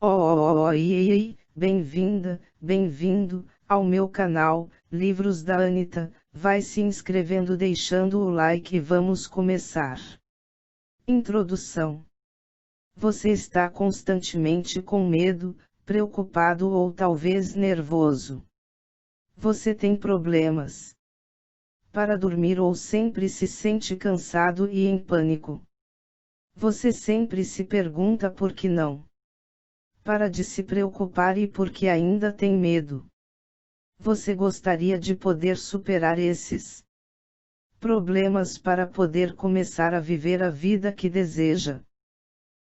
Oi, bem-vinda, bem-vindo ao meu canal, Livros da Anitta. Vai se inscrevendo, deixando o like e vamos começar. Introdução. Você está constantemente com medo, preocupado ou talvez nervoso. Você tem problemas para dormir ou sempre se sente cansado e em pânico. Você sempre se pergunta por que não para de se preocupar e porque ainda tem medo. Você gostaria de poder superar esses problemas para poder começar a viver a vida que deseja.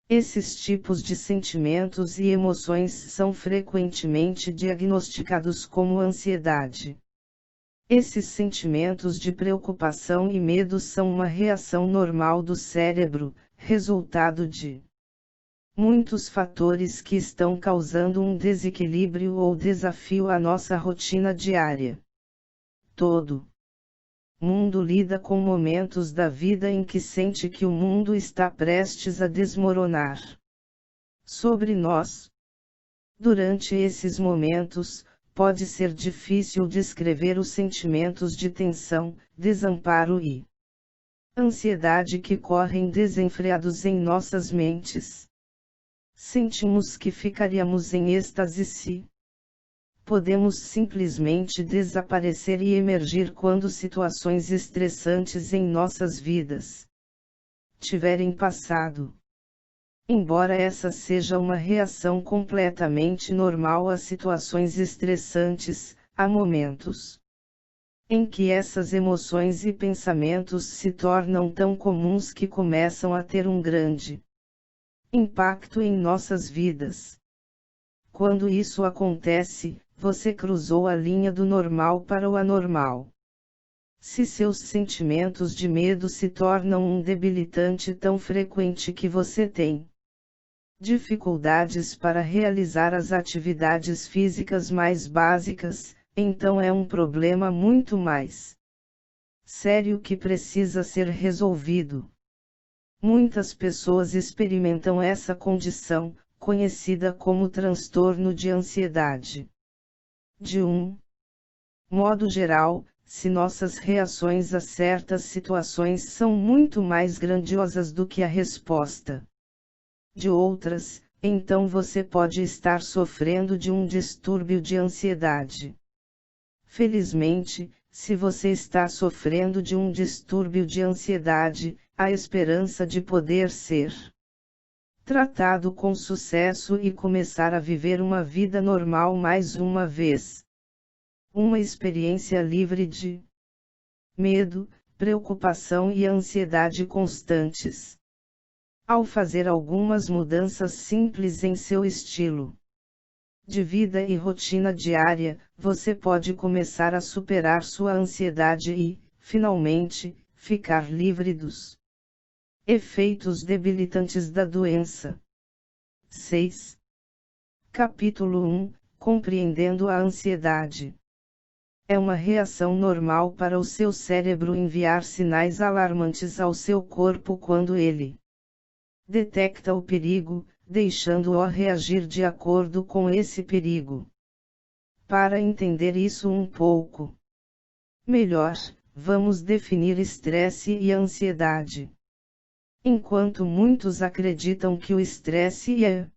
Esses tipos de sentimentos e emoções são frequentemente diagnosticados como ansiedade. Esses sentimentos de preocupação e medo são uma reação normal do cérebro, resultado de muitos fatores que estão causando um desequilíbrio ou desafio à nossa rotina diária. Todo mundo lida com momentos da vida em que sente que o mundo está prestes a desmoronar sobre nós. Durante esses momentos, pode ser difícil descrever os sentimentos de tensão, desamparo e ansiedade que correm desenfreados em nossas mentes. Sentimos que ficaríamos em êxtase se podemos simplesmente desaparecer e emergir quando situações estressantes em nossas vidas tiverem passado. Embora essa seja uma reação completamente normal a situações estressantes, há momentos em que essas emoções e pensamentos se tornam tão comuns que começam a ter um grande impacto em nossas vidas. Quando isso acontece, você cruzou a linha do normal para o anormal. Se seus sentimentos de medo se tornam um debilitante tão frequente que você tem dificuldades para realizar as atividades físicas mais básicas, então é um problema muito mais sério que precisa ser resolvido. Muitas pessoas experimentam essa condição, conhecida como transtorno de ansiedade. De um modo geral, se nossas reações a certas situações são muito mais grandiosas do que a resposta de outras, então você pode estar sofrendo de um distúrbio de ansiedade. Felizmente, se você está sofrendo de um distúrbio de ansiedade, há esperança de poder ser tratado com sucesso e começar a viver uma vida normal mais uma vez. Uma experiência livre de medo, preocupação e ansiedade constantes. Ao fazer algumas mudanças simples em seu estilo de vida e rotina diária, você pode começar a superar sua ansiedade e, finalmente, ficar livre dos efeitos debilitantes da doença. 6. Capítulo 1 – Compreendendo a ansiedade. É uma reação normal para o seu cérebro enviar sinais alarmantes ao seu corpo quando ele detecta o perigo, deixando-o reagir de acordo com esse perigo. Para entender isso um pouco melhor, vamos definir estresse e ansiedade. Enquanto muitos acreditam que o estresse e a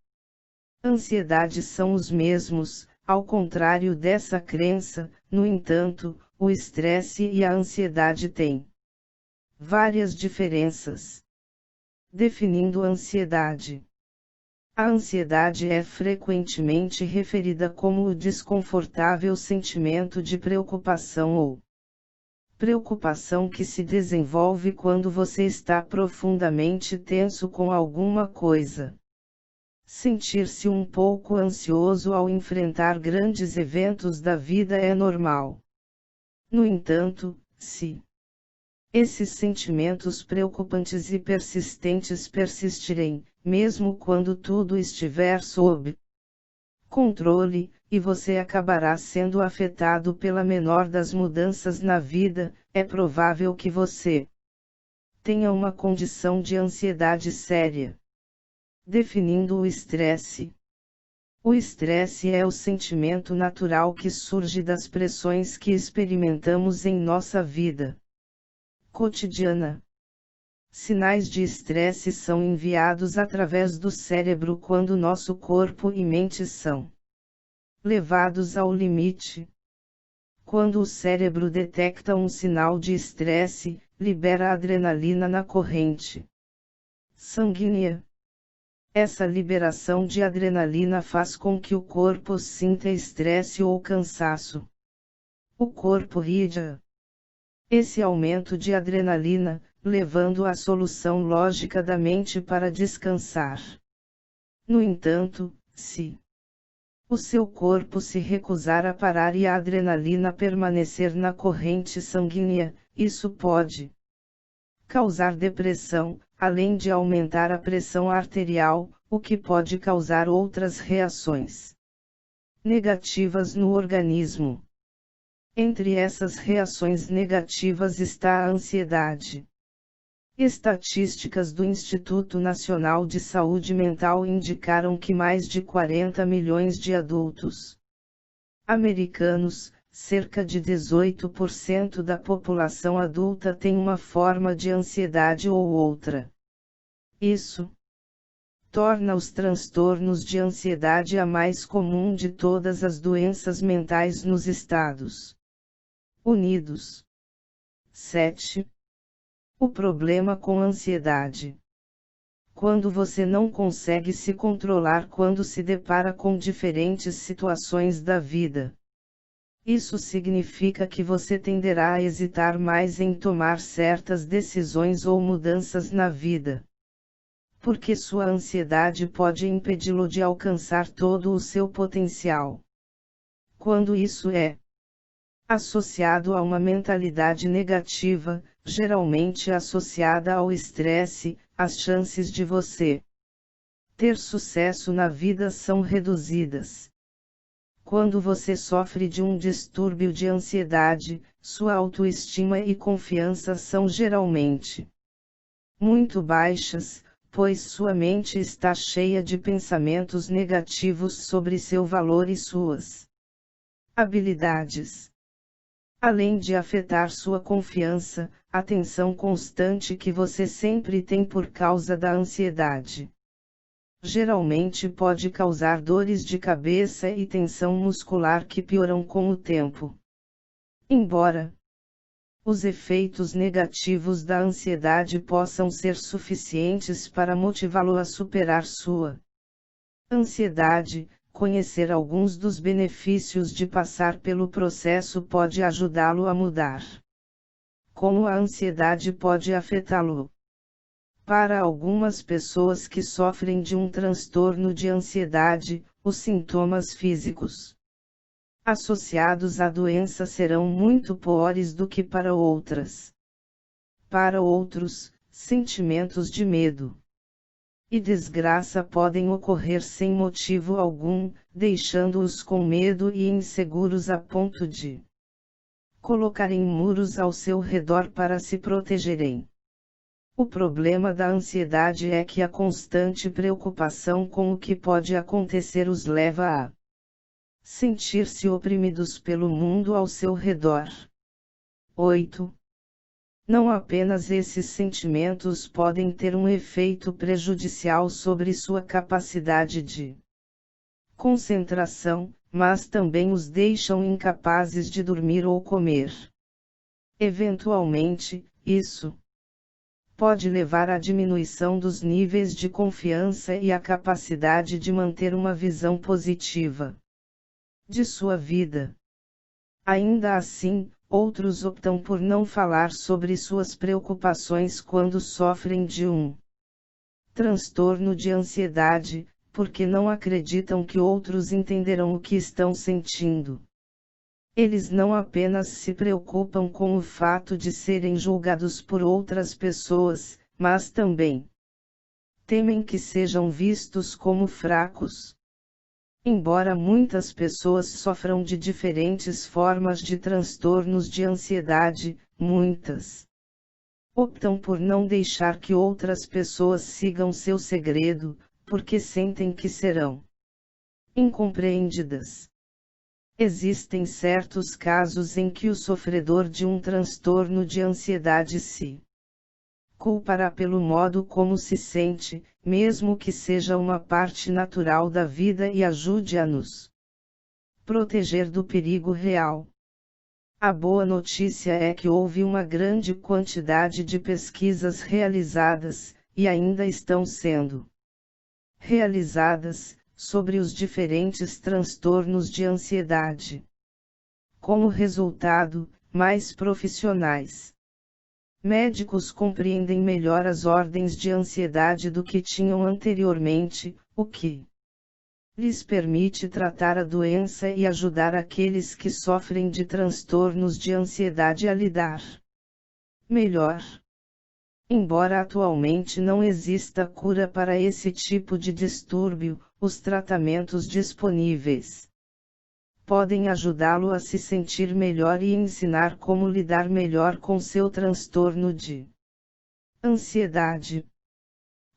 ansiedade são os mesmos, ao contrário dessa crença, no entanto, o estresse e a ansiedade têm várias diferenças. Definindo ansiedade. A ansiedade é frequentemente referida como o desconfortável sentimento de preocupação ou preocupação que se desenvolve quando você está profundamente tenso com alguma coisa. Sentir-se um pouco ansioso ao enfrentar grandes eventos da vida é normal. No entanto, se esses sentimentos preocupantes e persistentes persistirem, mesmo quando tudo estiver sob controle, e você acabará sendo afetado pela menor das mudanças na vida, é provável que você tenha uma condição de ansiedade séria. Definindo o estresse. O estresse é o sentimento natural que surge das pressões que experimentamos em nossa vida cotidiana. Sinais de estresse são enviados através do cérebro quando nosso corpo e mente são levados ao limite. Quando o cérebro detecta um sinal de estresse, libera adrenalina na corrente sanguínea. Essa liberação de adrenalina faz com que o corpo sinta estresse ou cansaço. O corpo irrita esse aumento de adrenalina, levando à solução lógica da mente para descansar. No entanto, se o seu corpo se recusar a parar e a adrenalina permanecer na corrente sanguínea, isso pode causar depressão, além de aumentar a pressão arterial, o que pode causar outras reações negativas no organismo. Entre essas reações negativas está a ansiedade. Estatísticas do Instituto Nacional de Saúde Mental indicaram que mais de 40 milhões de adultos americanos, cerca de 18% da população adulta tem uma forma de ansiedade ou outra. Isso torna os transtornos de ansiedade a mais comum de todas as doenças mentais nos Estados Unidos. 7. O problema com ansiedade. Quando você não consegue se controlar quando se depara com diferentes situações da vida. Isso significa que você tenderá a hesitar mais em tomar certas decisões ou mudanças na vida. Porque sua ansiedade pode impedi-lo de alcançar todo o seu potencial. Quando isso é associado a uma mentalidade negativa, geralmente associada ao estresse, as chances de você ter sucesso na vida são reduzidas. Quando você sofre de um distúrbio de ansiedade, sua autoestima e confiança são geralmente muito baixas, pois sua mente está cheia de pensamentos negativos sobre seu valor e suas habilidades. Além de afetar sua confiança, a tensão constante que você sempre tem por causa da ansiedade geralmente pode causar dores de cabeça e tensão muscular que pioram com o tempo. Embora os efeitos negativos da ansiedade possam ser suficientes para motivá-lo a superar sua ansiedade, conhecer alguns dos benefícios de passar pelo processo pode ajudá-lo a mudar. Como a ansiedade pode afetá-lo? Para algumas pessoas que sofrem de um transtorno de ansiedade, os sintomas físicos associados à doença serão muito piores do que para outras. Para outros, sentimentos de medo e desgraça podem ocorrer sem motivo algum, deixando-os com medo e inseguros a ponto de colocarem muros ao seu redor para se protegerem. O problema da ansiedade é que a constante preocupação com o que pode acontecer os leva a sentir-se oprimidos pelo mundo ao seu redor. 8. Não apenas esses sentimentos podem ter um efeito prejudicial sobre sua capacidade de concentração, mas também os deixam incapazes de dormir ou comer. Eventualmente, isso pode levar à diminuição dos níveis de confiança e à capacidade de manter uma visão positiva de sua vida. Ainda assim, outros optam por não falar sobre suas preocupações quando sofrem de um transtorno de ansiedade, porque não acreditam que outros entenderão o que estão sentindo. Eles não apenas se preocupam com o fato de serem julgados por outras pessoas, mas também temem que sejam vistos como fracos. Embora muitas pessoas sofram de diferentes formas de transtornos de ansiedade, muitas optam por não deixar que outras pessoas sigam seu segredo, porque sentem que serão incompreendidas. Existem certos casos em que o sofredor de um transtorno de ansiedade se culpará pelo modo como se sente, mesmo que seja uma parte natural da vida e ajude a nos proteger do perigo real. A boa notícia é que houve uma grande quantidade de pesquisas realizadas, e ainda estão sendo realizadas, sobre os diferentes transtornos de ansiedade. Como resultado, mais profissionais médicos compreendem melhor as ordens de ansiedade do que tinham anteriormente, o que lhes permite tratar a doença e ajudar aqueles que sofrem de transtornos de ansiedade a lidar melhor. Embora atualmente não exista cura para esse tipo de distúrbio, os tratamentos disponíveis podem ajudá-lo a se sentir melhor e ensinar como lidar melhor com seu transtorno de ansiedade.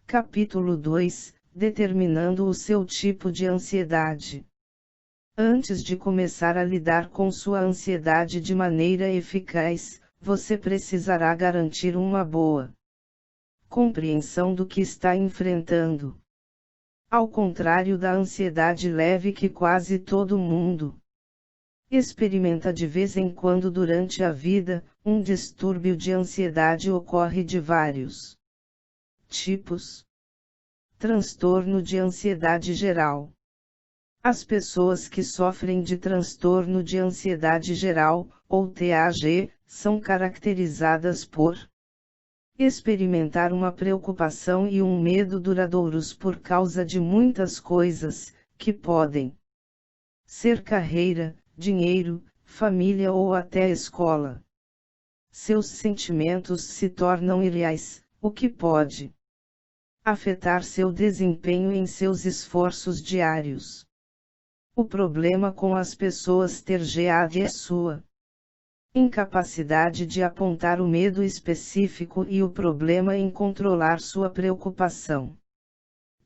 Capítulo 2 – Determinando o seu tipo de ansiedade. Antes de começar a lidar com sua ansiedade de maneira eficaz, você precisará garantir uma boa compreensão do que está enfrentando. Ao contrário da ansiedade leve que quase todo mundo experimenta de vez em quando durante a vida, um distúrbio de ansiedade ocorre de vários tipos. Transtorno de ansiedade geral. As pessoas que sofrem de transtorno de ansiedade geral, ou TAG, são caracterizadas por experimentar uma preocupação e um medo duradouros por causa de muitas coisas, que podem ser carreira, dinheiro, família ou até escola. Seus sentimentos se tornam irreais, o que pode afetar seu desempenho em seus esforços diários. O problema com as pessoas ter GAD é sua incapacidade de apontar o medo específico e o problema em controlar sua preocupação.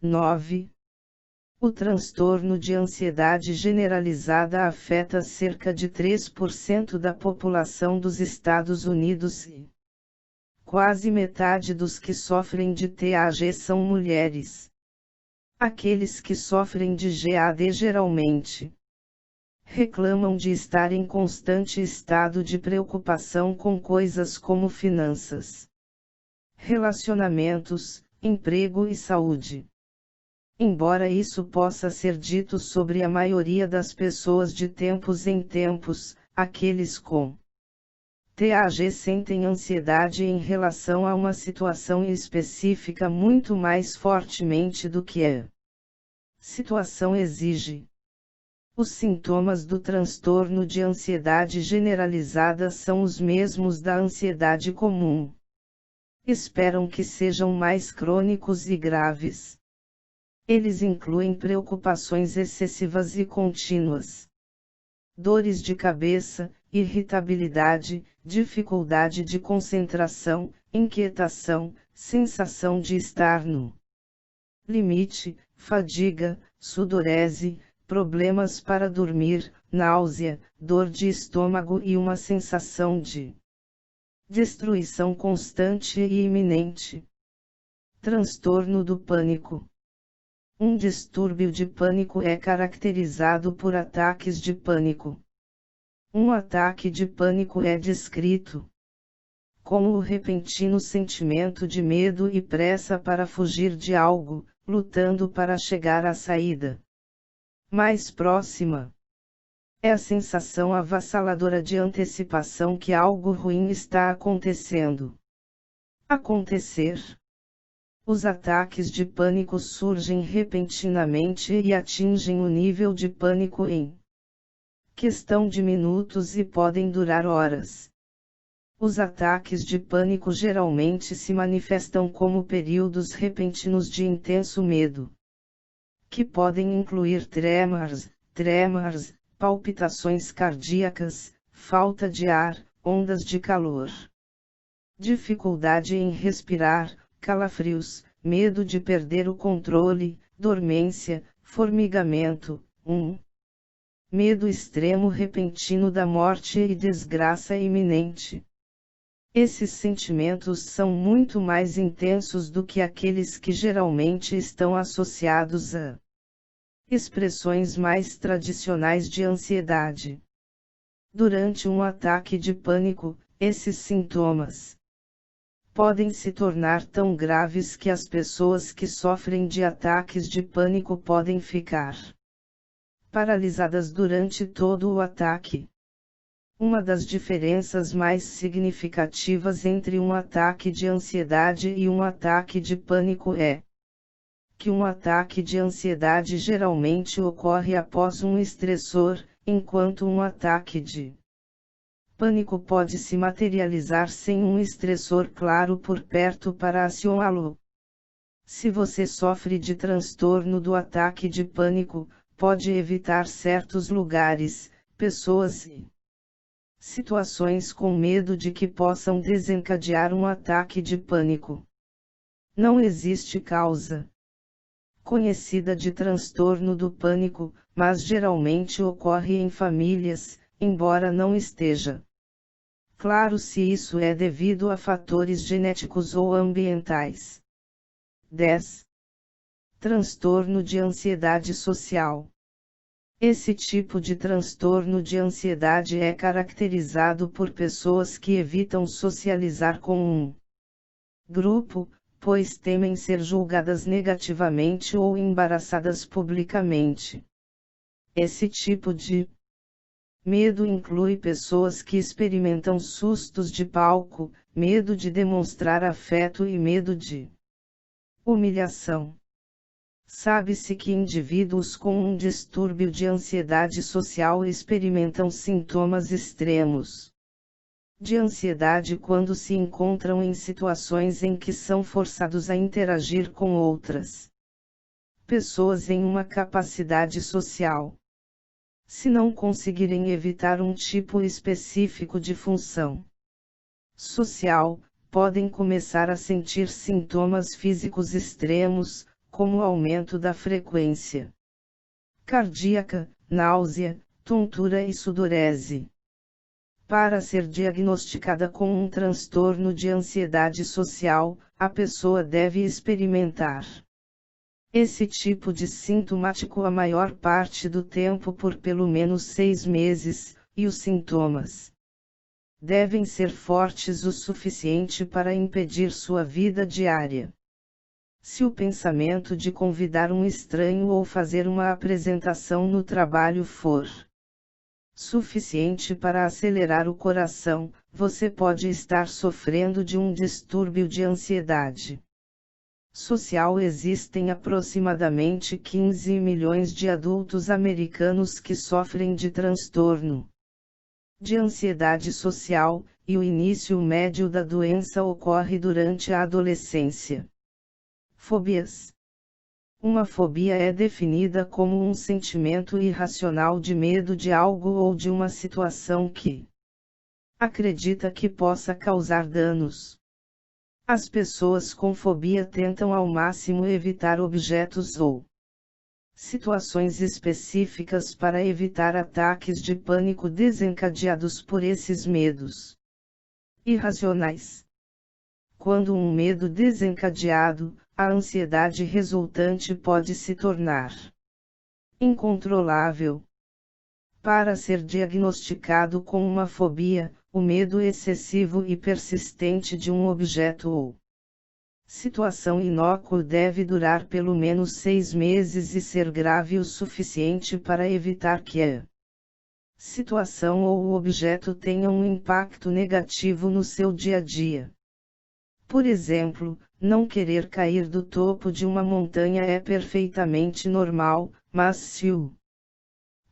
9. O transtorno de ansiedade generalizada afeta cerca de 3% da população dos Estados Unidos e quase metade dos que sofrem de TAG são mulheres. Aqueles que sofrem de GAD geralmente reclamam de estar em constante estado de preocupação com coisas como finanças, relacionamentos, emprego e saúde. Embora isso possa ser dito sobre a maioria das pessoas de tempos em tempos, aqueles com TAG sentem ansiedade em relação a uma situação específica muito mais fortemente do que a situação exige. Os sintomas do transtorno de ansiedade generalizada são os mesmos da ansiedade comum. Esperam que sejam mais crônicos e graves. Eles incluem preocupações excessivas e contínuas, dores de cabeça, irritabilidade, dificuldade de concentração, inquietação, sensação de estar no limite, fadiga, sudorese, problemas para dormir, náusea, dor de estômago e uma sensação de destruição constante e iminente. Transtorno do pânico. Um distúrbio de pânico é caracterizado por ataques de pânico. Um ataque de pânico é descrito como o repentino sentimento de medo e pressa para fugir de algo, lutando para chegar à saída mais próxima. É a sensação avassaladora de antecipação que algo ruim está acontecendo. Acontecer. Os ataques de pânico surgem repentinamente e atingem o nível de pânico em questão de minutos e podem durar horas. Os ataques de pânico geralmente se manifestam como períodos repentinos de intenso medo, que podem incluir tremores, palpitações cardíacas, falta de ar, ondas de calor, dificuldade em respirar, calafrios, medo de perder o controle, dormência, formigamento, 1. Medo extremo repentino da morte e desgraça iminente. Esses sentimentos são muito mais intensos do que aqueles que geralmente estão associados a expressões mais tradicionais de ansiedade. Durante um ataque de pânico, esses sintomas podem se tornar tão graves que as pessoas que sofrem de ataques de pânico podem ficar paralisadas durante todo o ataque. Uma das diferenças mais significativas entre um ataque de ansiedade e um ataque de pânico é que um ataque de ansiedade geralmente ocorre após um estressor, enquanto um ataque de pânico pode se materializar sem um estressor claro por perto para acioná-lo. Se você sofre de transtorno do ataque de pânico, pode evitar certos lugares, pessoas e situações com medo de que possam desencadear um ataque de pânico. Não existe causa conhecida de transtorno do pânico, mas geralmente ocorre em famílias, embora não esteja claro se isso é devido a fatores genéticos ou ambientais. 10. Transtorno de ansiedade social. Esse tipo de transtorno de ansiedade é caracterizado por pessoas que evitam socializar com um grupo, pois temem ser julgadas negativamente ou embaraçadas publicamente. Esse tipo de medo inclui pessoas que experimentam sustos de palco, medo de demonstrar afeto e medo de humilhação. Sabe-se que indivíduos com um distúrbio de ansiedade social experimentam sintomas extremos de ansiedade quando se encontram em situações em que são forçados a interagir com outras pessoas em uma capacidade social. Se não conseguirem evitar um tipo específico de função social, podem começar a sentir sintomas físicos extremos, como aumento da frequência cardíaca, náusea, tontura e sudorese. Para ser diagnosticada com um transtorno de ansiedade social, a pessoa deve experimentar esse tipo de sintomático a maior parte do tempo por pelo menos 6 meses, e os sintomas devem ser fortes o suficiente para impedir sua vida diária. Se o pensamento de convidar um estranho ou fazer uma apresentação no trabalho for suficiente para acelerar o coração, você pode estar sofrendo de um distúrbio de ansiedade social. Existem aproximadamente 15 milhões de adultos americanos que sofrem de transtorno de ansiedade social, e o início médio da doença ocorre durante a adolescência. Fobias. Uma fobia é definida como um sentimento irracional de medo de algo ou de uma situação que acredita que possa causar danos. As pessoas com fobia tentam ao máximo evitar objetos ou situações específicas para evitar ataques de pânico desencadeados por esses medos irracionais. Quando um medo desencadeado, a ansiedade resultante pode se tornar incontrolável. Para ser diagnosticado com uma fobia, o medo excessivo e persistente de um objeto ou situação inócuo deve durar pelo menos 6 meses e ser grave o suficiente para evitar que a situação ou o objeto tenha um impacto negativo no seu dia a dia. Por exemplo, não querer cair do topo de uma montanha é perfeitamente normal, mas se o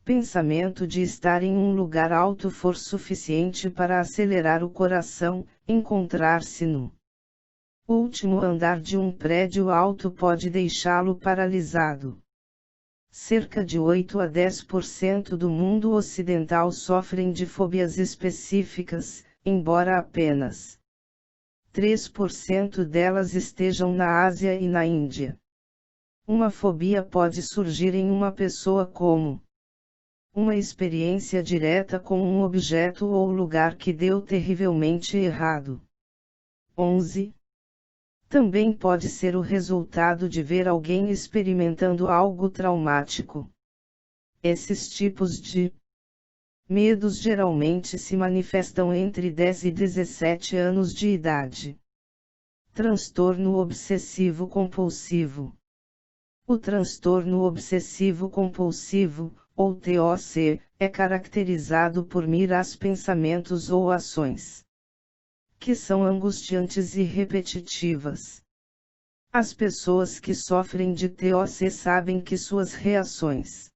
pensamento de estar em um lugar alto for suficiente para acelerar o coração, encontrar-se no último andar de um prédio alto pode deixá-lo paralisado. Cerca de 8 a 10% do mundo ocidental sofrem de fobias específicas, embora apenas 3% delas estejam na Ásia e na Índia. Uma fobia pode surgir em uma pessoa como uma experiência direta com um objeto ou lugar que deu terrivelmente errado. 11. Também pode ser o resultado de ver alguém experimentando algo traumático. Esses tipos de medos geralmente se manifestam entre 10 e 17 anos de idade. Transtorno obsessivo-compulsivo. O transtorno obsessivo-compulsivo, ou TOC, é caracterizado por mirar pensamentos ou ações que são angustiantes e repetitivas. As pessoas que sofrem de TOC sabem que suas reações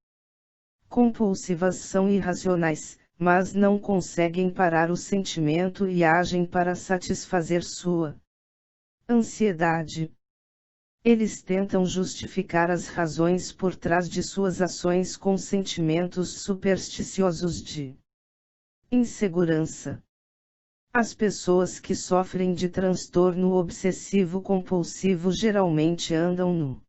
compulsivas são irracionais, mas não conseguem parar o sentimento e agem para satisfazer sua ansiedade. Eles tentam justificar as razões por trás de suas ações com sentimentos supersticiosos de insegurança. As pessoas que sofrem de transtorno obsessivo-compulsivo geralmente andam no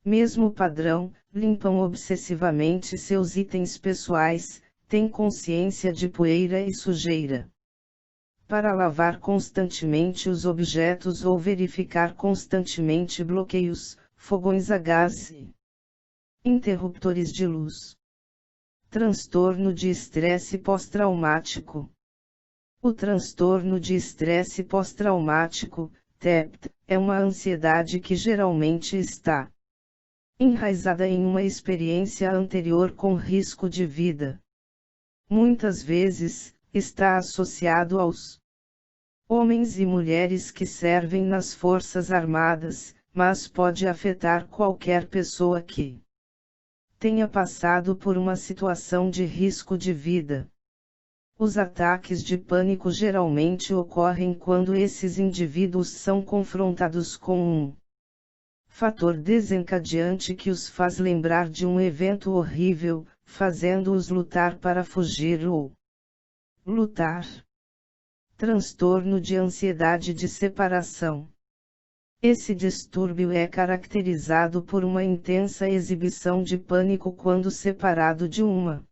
mesmo padrão, limpam obsessivamente seus itens pessoais, têm consciência de poeira e sujeira para lavar constantemente os objetos ou verificar constantemente bloqueios, fogões a gás e interruptores de luz. Transtorno de estresse pós-traumático. O transtorno de estresse pós-traumático, TEPT, é uma ansiedade que geralmente está enraizada em uma experiência anterior com risco de vida. Muitas vezes, está associado aos homens e mulheres que servem nas Forças Armadas, mas pode afetar qualquer pessoa que tenha passado por uma situação de risco de vida. Os ataques de pânico geralmente ocorrem quando esses indivíduos são confrontados com um fator desencadeante que os faz lembrar de um evento horrível, fazendo-os lutar para fugir ou lutar. Transtorno de ansiedade de separação. Esse distúrbio é caracterizado por uma intensa exibição de pânico quando separado de uma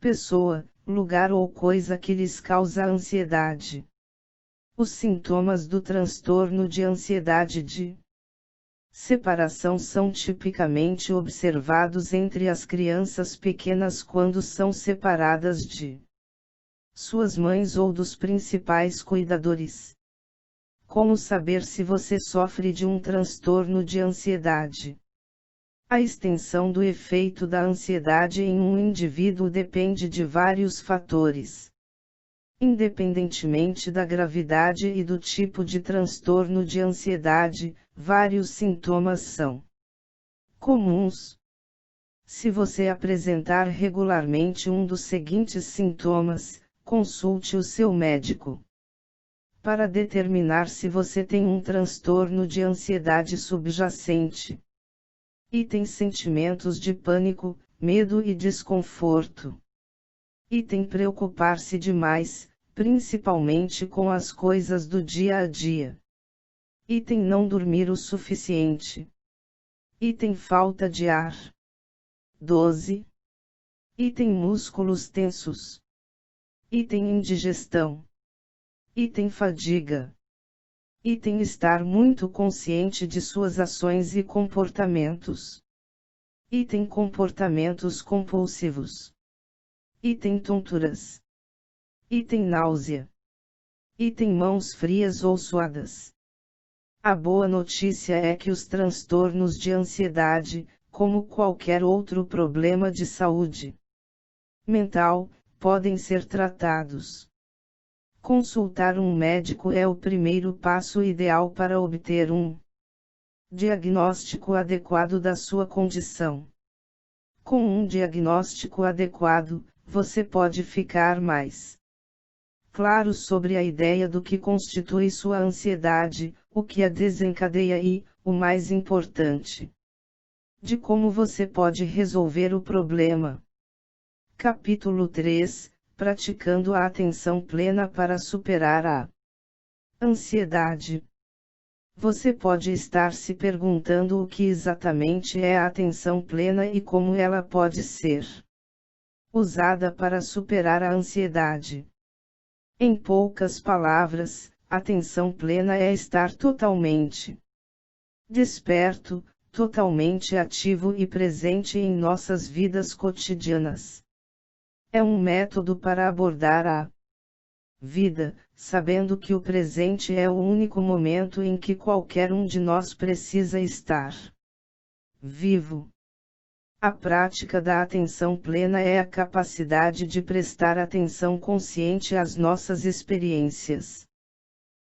pessoa, lugar ou coisa que lhes causa ansiedade. Os sintomas do transtorno de ansiedade de separação são tipicamente observados entre as crianças pequenas quando são separadas de suas mães ou dos principais cuidadores. Como saber se você sofre de um transtorno de ansiedade? A extensão do efeito da ansiedade em um indivíduo depende de vários fatores. Independentemente da gravidade e do tipo de transtorno de ansiedade, vários sintomas são comuns. Se você apresentar regularmente um dos seguintes sintomas, consulte o seu médico para determinar se você tem um transtorno de ansiedade subjacente. Item sentimentos de pânico, medo e desconforto. Item preocupar-se demais, principalmente com as coisas do dia a dia. Item não dormir o suficiente. Item falta de ar. 12. Item músculos tensos. Item indigestão. Item fadiga. Item estar muito consciente de suas ações e comportamentos. Item comportamentos compulsivos. Item tonturas. Item náusea. Item mãos frias ou suadas. A boa notícia é que os transtornos de ansiedade, como qualquer outro problema de saúde mental, podem ser tratados. Consultar um médico é o primeiro passo ideal para obter um diagnóstico adequado da sua condição. Com um diagnóstico adequado, você pode ficar mais claro sobre a ideia do que constitui sua ansiedade, o que a desencadeia e, o mais importante, de como você pode resolver o problema. Capítulo 3 – Praticando a atenção plena para superar a ansiedade. Você pode estar se perguntando o que exatamente é a atenção plena e como ela pode ser usada para superar a ansiedade. Em poucas palavras, atenção plena é estar totalmente desperto, totalmente ativo e presente em nossas vidas cotidianas. É um método para abordar a vida, sabendo que o presente é o único momento em que qualquer um de nós precisa estar vivo. A prática da atenção plena é a capacidade de prestar atenção consciente às nossas experiências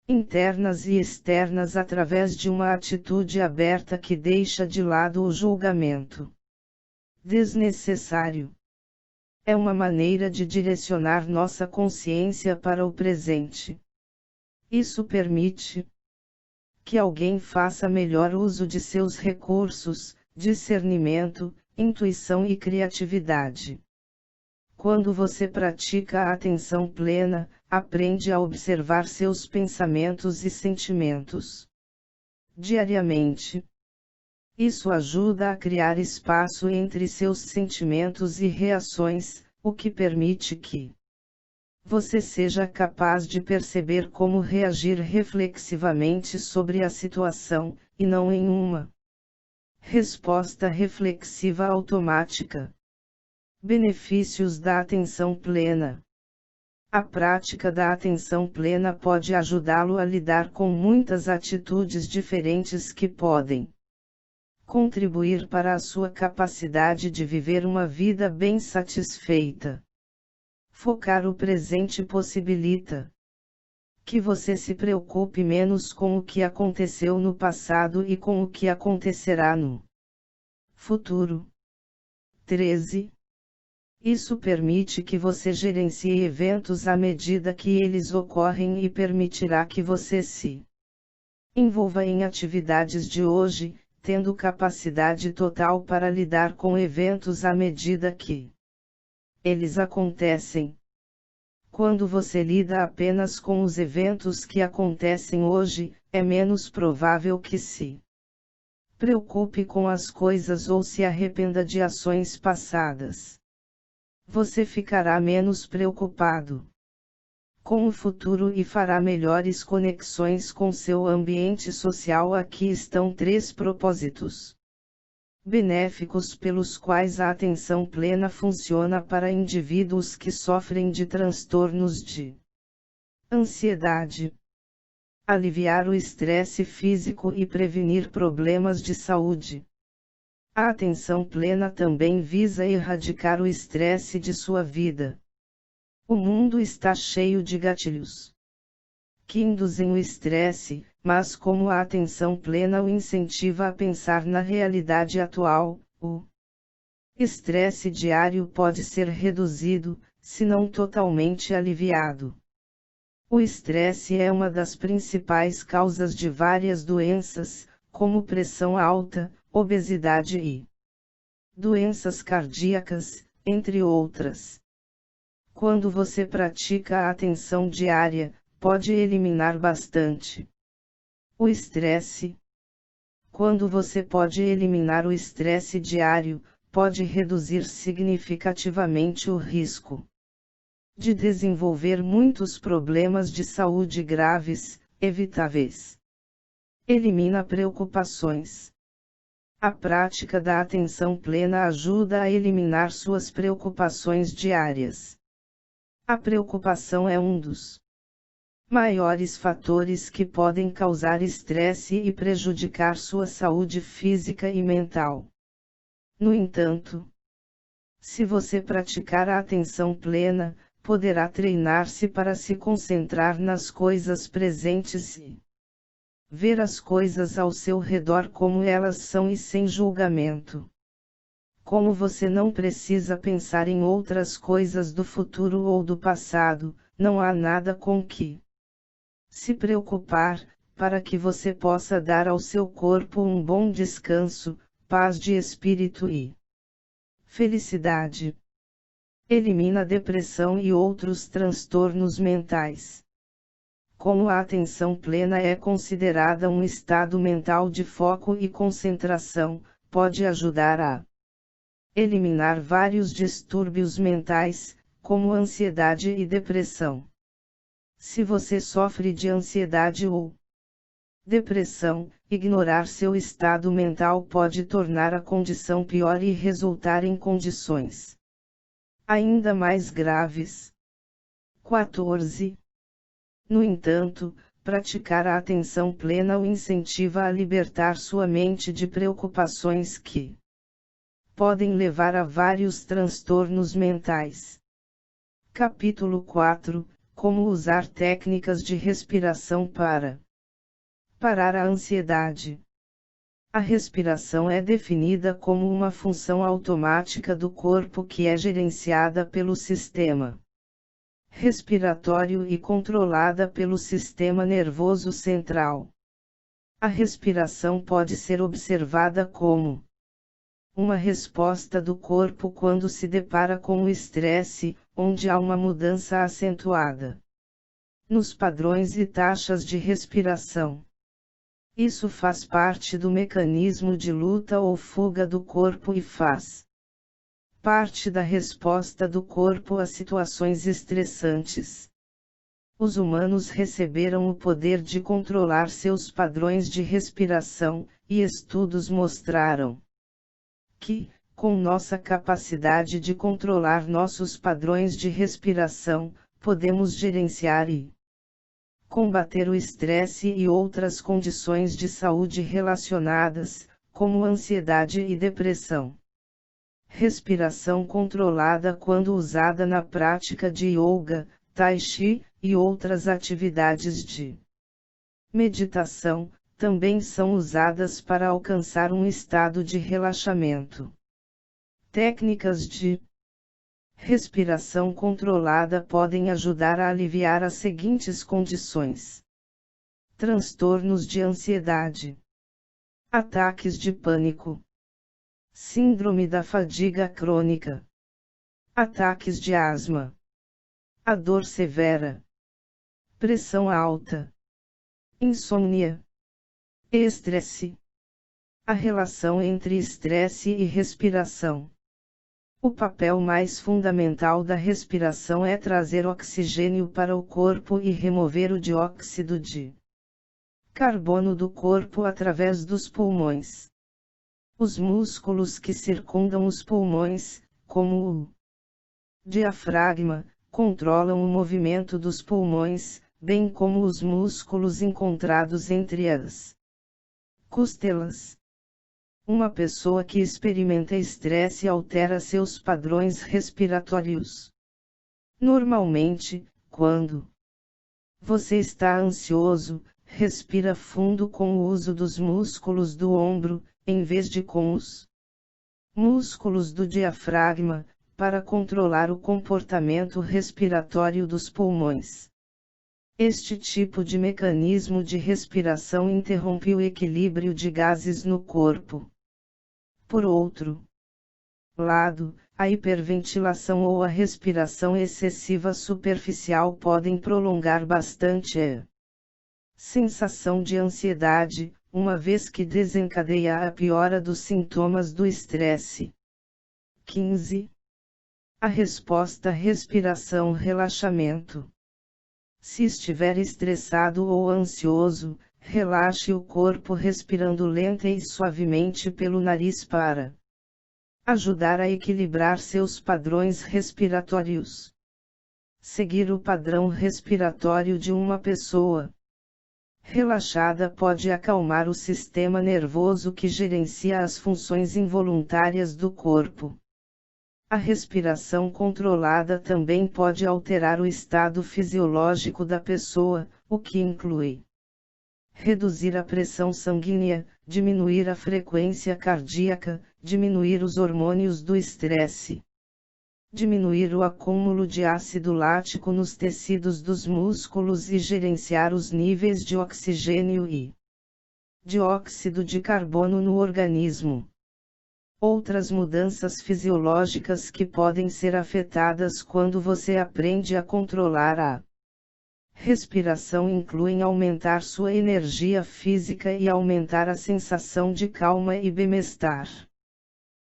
internas e externas através de uma atitude aberta que deixa de lado o julgamento desnecessário. É uma maneira de direcionar nossa consciência para o presente. Isso permite que alguém faça melhor uso de seus recursos, discernimento, intuição e criatividade. Quando você pratica a atenção plena, aprende a observar seus pensamentos e sentimentos diariamente. Isso ajuda a criar espaço entre seus sentimentos e reações, o que permite que você seja capaz de perceber como reagir reflexivamente sobre a situação, e não em uma resposta reflexiva automática. Benefícios da atenção plena. A prática da atenção plena pode ajudá-lo a lidar com muitas atitudes diferentes que podem contribuir para a sua capacidade de viver uma vida bem satisfeita. Focar o presente possibilita que você se preocupe menos com o que aconteceu no passado e com o que acontecerá no futuro. 13. Isso permite que você gerencie eventos à medida que eles ocorrem e permitirá que você se envolva em atividades de hoje, tendo capacidade total para lidar com eventos à medida que eles acontecem. Quando você lida apenas com os eventos que acontecem hoje, é menos provável que se preocupe com as coisas ou se arrependa de ações passadas. Você ficará menos preocupado com o futuro e fará melhores conexões com seu ambiente social. Aqui estão 3 propósitos benéficos pelos quais a atenção plena funciona para indivíduos que sofrem de transtornos de ansiedade. Aliviar o estresse físico e prevenir problemas de saúde. A atenção plena também visa erradicar o estresse de sua vida. O mundo está cheio de gatilhos que induzem o estresse, mas como a atenção plena o incentiva a pensar na realidade atual, o estresse diário pode ser reduzido, se não totalmente aliviado. O estresse é uma das principais causas de várias doenças, como pressão alta, obesidade e doenças cardíacas, entre outras. Quando você pratica a atenção diária, pode eliminar bastante o estresse. Quando você pode eliminar o estresse diário, pode reduzir significativamente o risco de desenvolver muitos problemas de saúde graves, evitáveis. Elimina preocupações. A prática da atenção plena ajuda a eliminar suas preocupações diárias. A preocupação é um dos maiores fatores que podem causar estresse e prejudicar sua saúde física e mental. No entanto, se você praticar a atenção plena, poderá treinar-se para se concentrar nas coisas presentes e ver as coisas ao seu redor como elas são e sem julgamento. Como você não precisa pensar em outras coisas do futuro ou do passado, não há nada com que se preocupar, para que você possa dar ao seu corpo um bom descanso, paz de espírito e felicidade. Elimina depressão e outros transtornos mentais. Como a atenção plena é considerada um estado mental de foco e concentração, pode ajudar a eliminar vários distúrbios mentais, como ansiedade e depressão. Se você sofre de ansiedade ou depressão, ignorar seu estado mental pode tornar a condição pior e resultar em condições ainda mais graves. 14. No entanto, praticar a atenção plena o incentiva a libertar sua mente de preocupações que podem levar a vários transtornos mentais. Capítulo 4 – Como usar técnicas de respiração para parar a ansiedade. A respiração é definida como uma função automática do corpo que é gerenciada pelo sistema respiratório e controlada pelo sistema nervoso central. A respiração pode ser observada como uma resposta do corpo quando se depara com o estresse, onde há uma mudança acentuada nos padrões e taxas de respiração. Isso faz parte do mecanismo de luta ou fuga do corpo e faz parte da resposta do corpo a situações estressantes. Os humanos receberam o poder de controlar seus padrões de respiração, e estudos mostraram que, com nossa capacidade de controlar nossos padrões de respiração, podemos gerenciar e combater o estresse e outras condições de saúde relacionadas, como ansiedade e depressão. Respiração controlada quando usada na prática de yoga, tai chi, e outras atividades de meditação, também são usadas para alcançar um estado de relaxamento. Técnicas de respiração controlada podem ajudar a aliviar as seguintes condições: transtornos de ansiedade, ataques de pânico, síndrome da fadiga crônica, ataques de asma, a dor severa, pressão alta, insônia, estresse. A relação entre estresse e respiração. O papel mais fundamental da respiração é trazer oxigênio para o corpo e remover o dióxido de carbono do corpo através dos pulmões. Os músculos que circundam os pulmões, como o diafragma, controlam o movimento dos pulmões, bem como os músculos encontrados entre as costelas. Uma pessoa que experimenta estresse altera seus padrões respiratórios. Normalmente, quando você está ansioso, respira fundo com o uso dos músculos do ombro, em vez de com os músculos do diafragma, para controlar o comportamento respiratório dos pulmões. Este tipo de mecanismo de respiração interrompe o equilíbrio de gases no corpo. Por outro lado, a hiperventilação ou a respiração excessiva superficial podem prolongar bastante a sensação de ansiedade, uma vez que desencadeia a piora dos sintomas do estresse. 15. A resposta respiração relaxamento. Se estiver estressado ou ansioso, relaxe o corpo respirando lenta e suavemente pelo nariz para ajudar a equilibrar seus padrões respiratórios. Seguir o padrão respiratório de uma pessoa relaxada pode acalmar o sistema nervoso que gerencia as funções involuntárias do corpo. A respiração controlada também pode alterar o estado fisiológico da pessoa, o que inclui reduzir a pressão sanguínea, diminuir a frequência cardíaca, diminuir os hormônios do estresse, diminuir o acúmulo de ácido lático nos tecidos dos músculos e gerenciar os níveis de oxigênio e dióxido de carbono no organismo. Outras mudanças fisiológicas que podem ser afetadas quando você aprende a controlar a Respiração inclui aumentar sua energia física e aumentar a sensação de calma e bem-estar.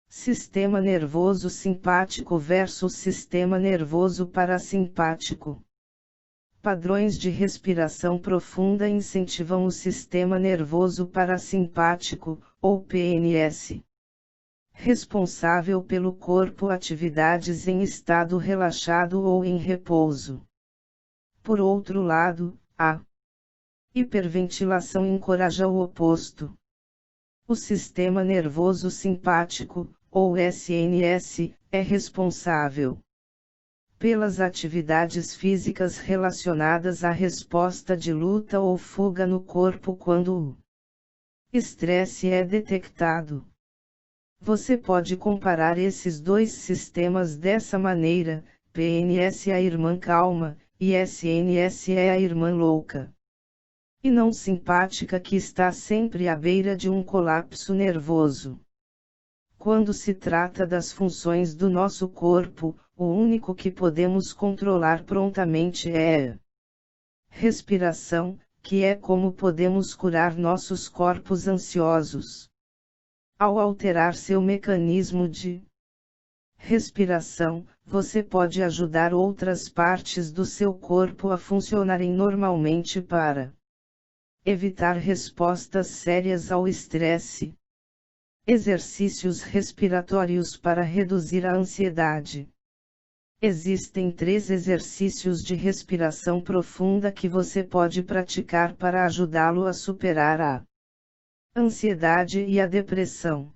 Sistema nervoso simpático versus sistema nervoso parasimpático. Padrões de respiração profunda incentivam o sistema nervoso parasimpático, ou PNS, responsável pelo corpo atividades em estado relaxado ou em repouso. Por outro lado, a hiperventilação encoraja o oposto. O sistema nervoso simpático, ou SNS, é responsável pelas atividades físicas relacionadas à resposta de luta ou fuga no corpo quando o estresse é detectado. Você pode comparar esses dois sistemas dessa maneira: PNS é a irmã calma, e SNS é a irmã louca e não simpática que está sempre à beira de um colapso nervoso. Quando se trata das funções do nosso corpo, o único que podemos controlar prontamente é a respiração, que é como podemos curar nossos corpos ansiosos. Ao alterar seu mecanismo de respiração, você pode ajudar outras partes do seu corpo a funcionarem normalmente para evitar respostas sérias ao estresse. Exercícios respiratórios para reduzir a ansiedade. Existem 3 exercícios de respiração profunda que você pode praticar para ajudá-lo a superar a ansiedade e a depressão.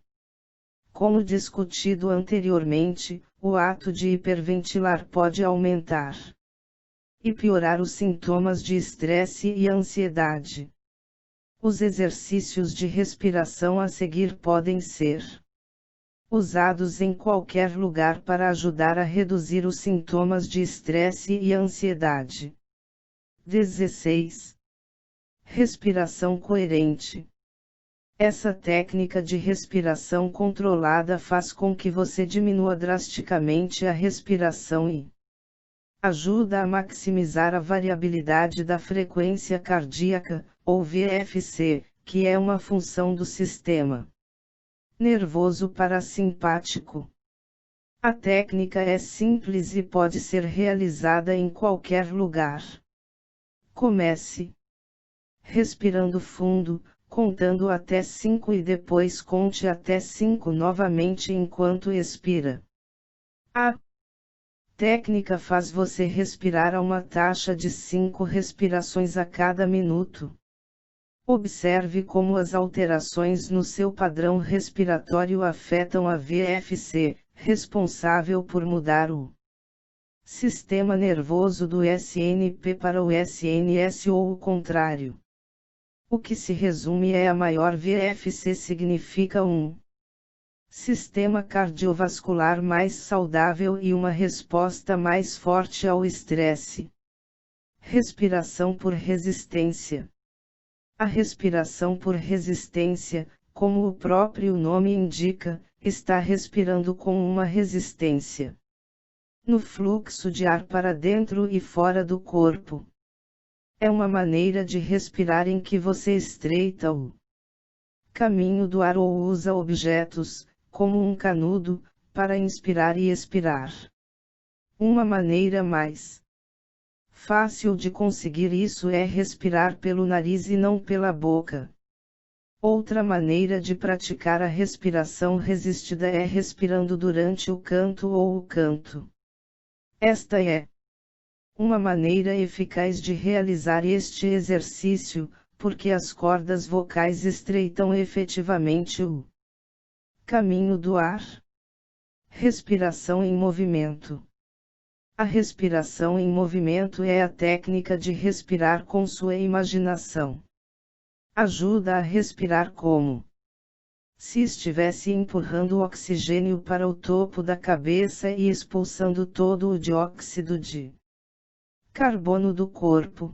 Como discutido anteriormente, o ato de hiperventilar pode aumentar e piorar os sintomas de estresse e ansiedade. Os exercícios de respiração a seguir podem ser usados em qualquer lugar para ajudar a reduzir os sintomas de estresse e ansiedade. 16. Respiração coerente. Essa técnica de respiração controlada faz com que você diminua drasticamente a respiração e ajuda a maximizar a variabilidade da frequência cardíaca, ou VFC, que é uma função do sistema nervoso parasimpático. A técnica é simples e pode ser realizada em qualquer lugar. Comece respirando fundo, contando até 5 e depois conte até 5 novamente enquanto expira. A técnica faz você respirar a uma taxa de 5 respirações a cada minuto. Observe como as alterações no seu padrão respiratório afetam a VFC, responsável por mudar o sistema nervoso do SNP para o SNS ou o contrário. O que se resume é a maior VFC significa um sistema cardiovascular mais saudável e uma resposta mais forte ao estresse. Respiração por resistência. A respiração por resistência, como o próprio nome indica, está respirando com uma resistência no fluxo de ar para dentro e fora do corpo. É uma maneira de respirar em que você estreita o caminho do ar ou usa objetos, como um canudo, para inspirar e expirar. Uma maneira mais fácil de conseguir isso é respirar pelo nariz e não pela boca. Outra maneira de praticar a respiração resistida é respirando durante o canto ou o canto. Esta é uma maneira eficaz de realizar este exercício, porque as cordas vocais estreitam efetivamente o caminho do ar. Respiração em movimento. A respiração em movimento é a técnica de respirar com sua imaginação. Ajuda a respirar como se estivesse empurrando o oxigênio para o topo da cabeça e expulsando todo o dióxido de carbono do corpo.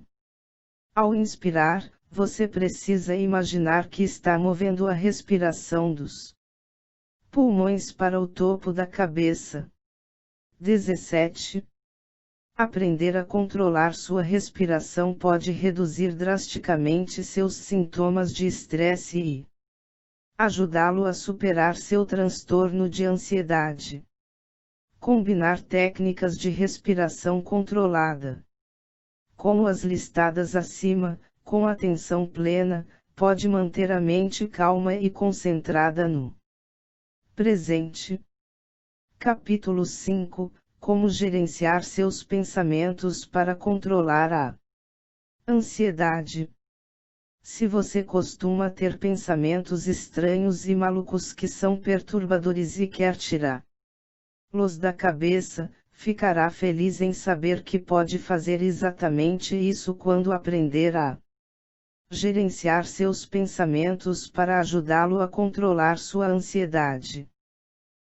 Ao inspirar, você precisa imaginar que está movendo a respiração dos pulmões para o topo da cabeça. 17. Aprender a controlar sua respiração pode reduzir drasticamente seus sintomas de estresse e ajudá-lo a superar seu transtorno de ansiedade. Combinar técnicas de respiração controlada, como as listadas acima, com atenção plena, pode manter a mente calma e concentrada no presente. Capítulo 5 – Como gerenciar seus pensamentos para controlar a ansiedade. Se você costuma ter pensamentos estranhos e malucos que são perturbadores e quer tirá-los da cabeça, ficará feliz em saber que pode fazer exatamente isso quando aprender a gerenciar seus pensamentos para ajudá-lo a controlar sua ansiedade.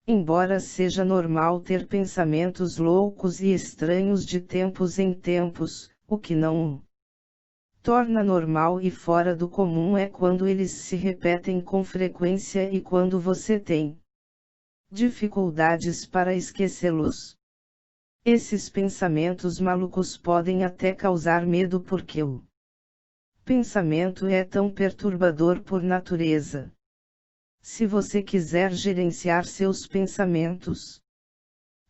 Embora seja normal ter pensamentos loucos e estranhos de tempos em tempos, o que não o torna normal e fora do comum é quando eles se repetem com frequência e quando você tem dificuldades para esquecê-los. Esses pensamentos malucos podem até causar medo porque o pensamento é tão perturbador por natureza. Se você quiser gerenciar seus pensamentos,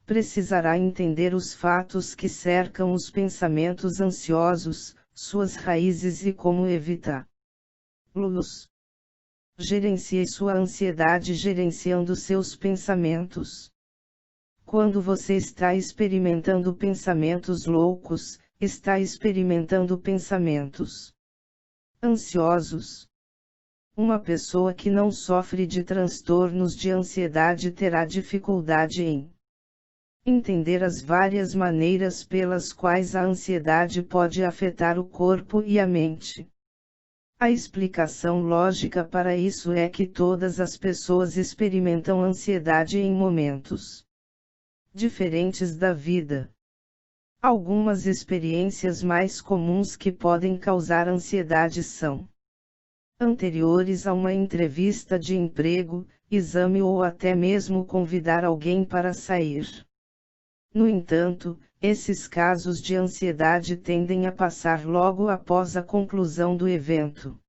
precisará entender os fatos que cercam os pensamentos ansiosos, suas raízes e como evitá-los. Gerencie sua ansiedade gerenciando seus pensamentos. Quando você está experimentando pensamentos loucos, está experimentando pensamentos ansiosos. Uma pessoa que não sofre de transtornos de ansiedade terá dificuldade em entender as várias maneiras pelas quais a ansiedade pode afetar o corpo e a mente. A explicação lógica para isso é que todas as pessoas experimentam ansiedade em momentos diferentes da vida. Algumas experiências mais comuns que podem causar ansiedade são anteriores a uma entrevista de emprego, exame ou até mesmo convidar alguém para sair. No entanto, esses casos de ansiedade tendem a passar logo após a conclusão do evento.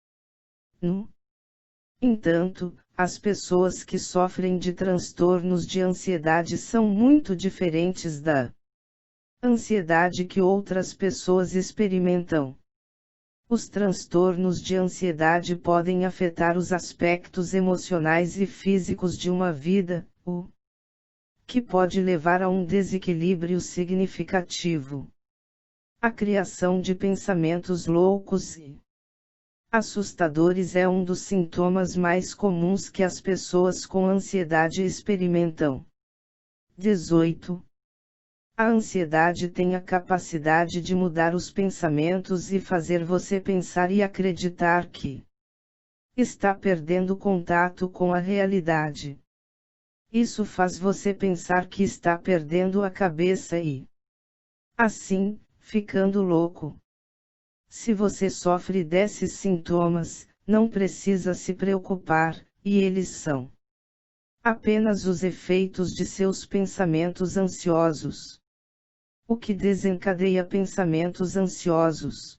No entanto, as pessoas que sofrem de transtornos de ansiedade são muito diferentes da ansiedade que outras pessoas experimentam. Os transtornos de ansiedade podem afetar os aspectos emocionais e físicos de uma vida, o que pode levar a um desequilíbrio significativo. A criação de pensamentos loucos e assustadores é um dos sintomas mais comuns que as pessoas com ansiedade experimentam. 18. A ansiedade tem a capacidade de mudar os pensamentos e fazer você pensar e acreditar que está perdendo contato com a realidade. Isso faz você pensar que está perdendo a cabeça e, assim, ficando louco. Se você sofre desses sintomas, não precisa se preocupar, e eles são apenas os efeitos de seus pensamentos ansiosos. O que desencadeia pensamentos ansiosos?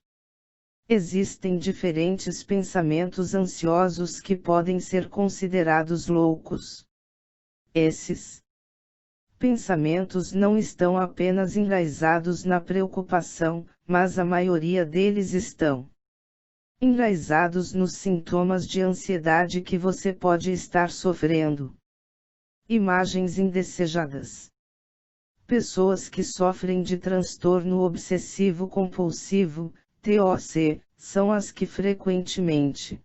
Existem diferentes pensamentos ansiosos que podem ser considerados loucos. Esses pensamentos não estão apenas enraizados na preocupação, mas a maioria deles estão enraizados nos sintomas de ansiedade que você pode estar sofrendo. Imagens indesejadas. Pessoas que sofrem de transtorno obsessivo-compulsivo, TOC, são as que frequentemente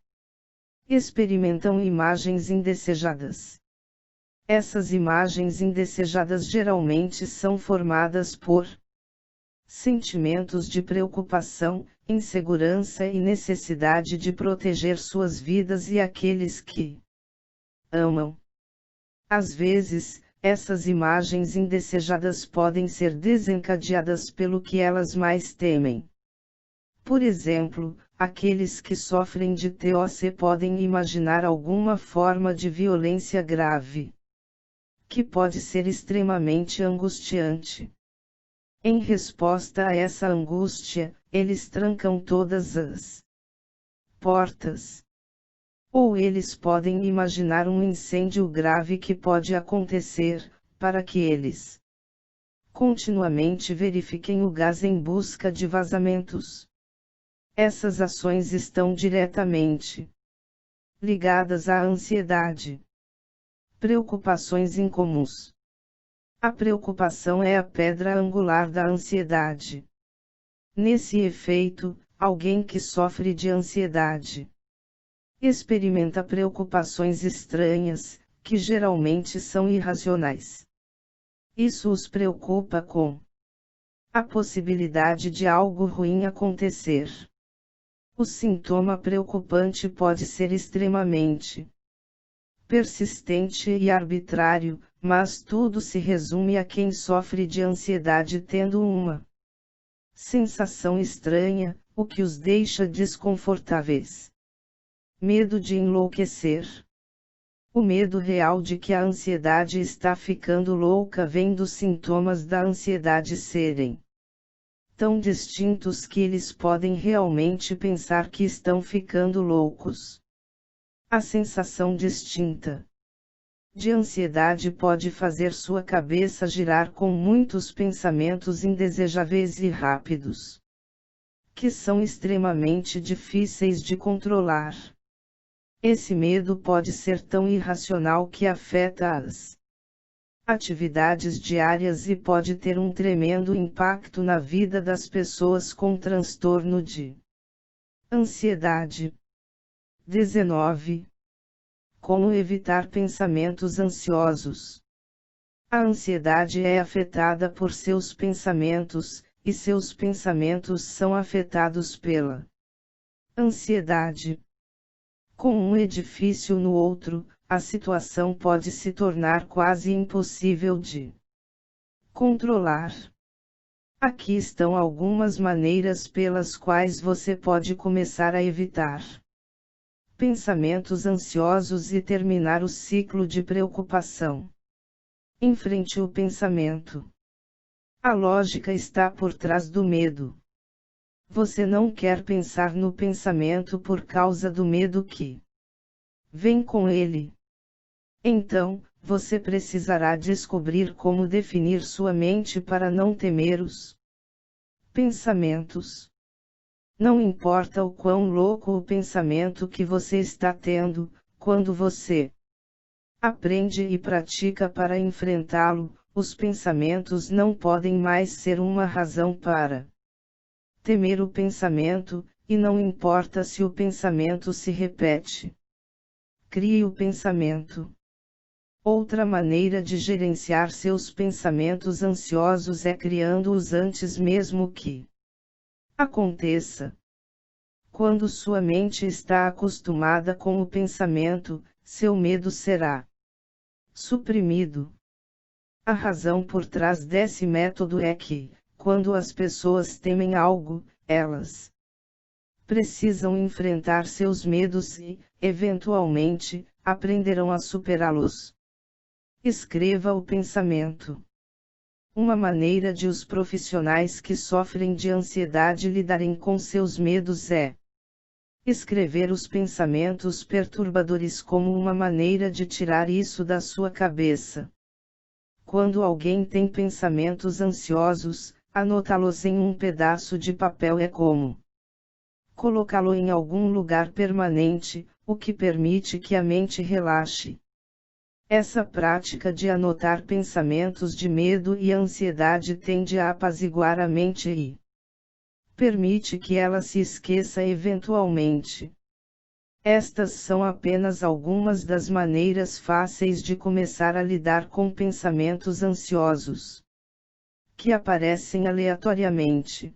experimentam imagens indesejadas. Essas imagens indesejadas geralmente são formadas por sentimentos de preocupação, insegurança e necessidade de proteger suas vidas e aqueles que amam. Às vezes, essas imagens indesejadas podem ser desencadeadas pelo que elas mais temem. Por exemplo, aqueles que sofrem de TOC podem imaginar alguma forma de violência grave, que pode ser extremamente angustiante. Em resposta a essa angústia, eles trancam todas as portas. Ou eles podem imaginar um incêndio grave que pode acontecer, para que eles continuamente verifiquem o gás em busca de vazamentos. Essas ações estão diretamente ligadas à ansiedade. Preocupações incomuns. A preocupação é a pedra angular da ansiedade. Nesse efeito, alguém que sofre de ansiedade experimenta preocupações estranhas, que geralmente são irracionais. Isso os preocupa com a possibilidade de algo ruim acontecer. O sintoma preocupante pode ser extremamente persistente e arbitrário, mas tudo se resume a quem sofre de ansiedade tendo uma sensação estranha, o que os deixa desconfortáveis. Medo de enlouquecer. O medo real de que a ansiedade está ficando louca vem dos sintomas da ansiedade serem tão distintos que eles podem realmente pensar que estão ficando loucos. A sensação distinta de ansiedade pode fazer sua cabeça girar com muitos pensamentos indesejáveis e rápidos, que são extremamente difíceis de controlar. Esse medo pode ser tão irracional que afeta as atividades diárias e pode ter um tremendo impacto na vida das pessoas com transtorno de ansiedade. 19. Como evitar pensamentos ansiosos? A ansiedade é afetada por seus pensamentos, e seus pensamentos são afetados pela ansiedade. Com um edifício no outro, a situação pode se tornar quase impossível de controlar. Aqui estão algumas maneiras pelas quais você pode começar a evitar pensamentos ansiosos e terminar o ciclo de preocupação. Enfrente o pensamento. A lógica está por trás do medo. Você não quer pensar no pensamento por causa do medo que vem com ele. Então, você precisará descobrir como definir sua mente para não temer os pensamentos. Não importa o quão louco o pensamento que você está tendo, quando você aprende e pratica para enfrentá-lo, os pensamentos não podem mais ser uma razão para temer o pensamento, e não importa se o pensamento se repete. Crie o pensamento. Outra maneira de gerenciar seus pensamentos ansiosos é criando-os antes mesmo que aconteça. Quando sua mente está acostumada com o pensamento, seu medo será suprimido. A razão por trás desse método é que, quando as pessoas temem algo, elas precisam enfrentar seus medos e, eventualmente, aprenderão a superá-los. Escreva o pensamento. Uma maneira de os profissionais que sofrem de ansiedade lidarem com seus medos é escrever os pensamentos perturbadores como uma maneira de tirar isso da sua cabeça. Quando alguém tem pensamentos ansiosos, anotá-los em um pedaço de papel é como colocá-lo em algum lugar permanente, o que permite que a mente relaxe. Essa prática de anotar pensamentos de medo e ansiedade tende a apaziguar a mente e permite que ela se esqueça eventualmente. Estas são apenas algumas das maneiras fáceis de começar a lidar com pensamentos ansiosos que aparecem aleatoriamente.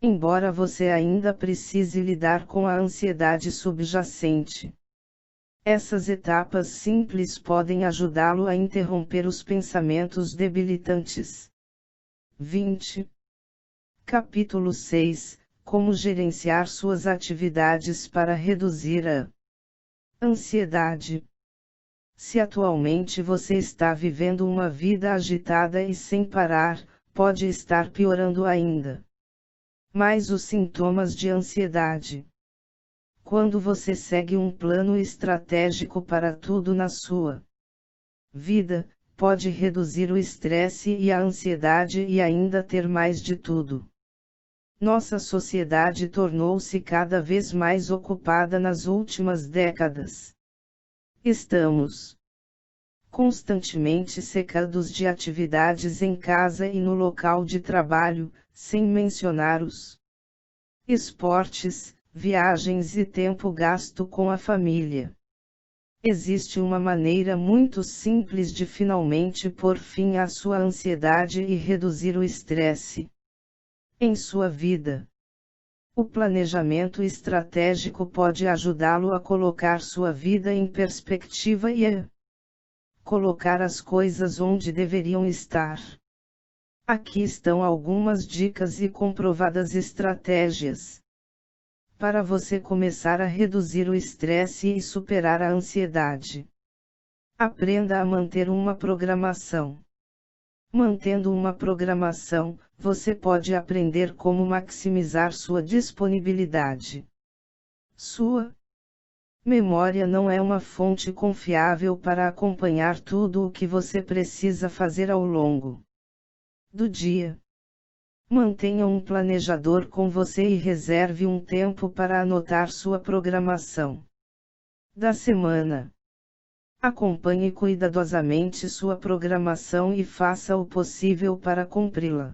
Embora você ainda precise lidar com a ansiedade subjacente, essas etapas simples podem ajudá-lo a interromper os pensamentos debilitantes. 20. Capítulo 6. Como gerenciar suas atividades para reduzir a ansiedade. Se atualmente você está vivendo uma vida agitada e sem parar, pode estar piorando ainda mais os sintomas de ansiedade. Quando você segue um plano estratégico para tudo na sua vida, pode reduzir o estresse e a ansiedade e ainda ter mais de tudo. Nossa sociedade tornou-se cada vez mais ocupada nas últimas décadas. Estamos constantemente cercados de atividades em casa e no local de trabalho, sem mencionar os esportes, viagens e tempo gasto com a família. Existe uma maneira muito simples de finalmente pôr fim à sua ansiedade e reduzir o estresse em sua vida. O planejamento estratégico pode ajudá-lo a colocar sua vida em perspectiva e a colocar as coisas onde deveriam estar. Aqui estão algumas dicas e comprovadas estratégias para você começar a reduzir o estresse e superar a ansiedade. Aprenda a manter uma programação. Mantendo uma programação, você pode aprender como maximizar sua disponibilidade. Sua memória não é uma fonte confiável para acompanhar tudo o que você precisa fazer ao longo do dia. Mantenha um planejador com você e reserve um tempo para anotar sua programação da semana. Acompanhe cuidadosamente sua programação e faça o possível para cumpri-la.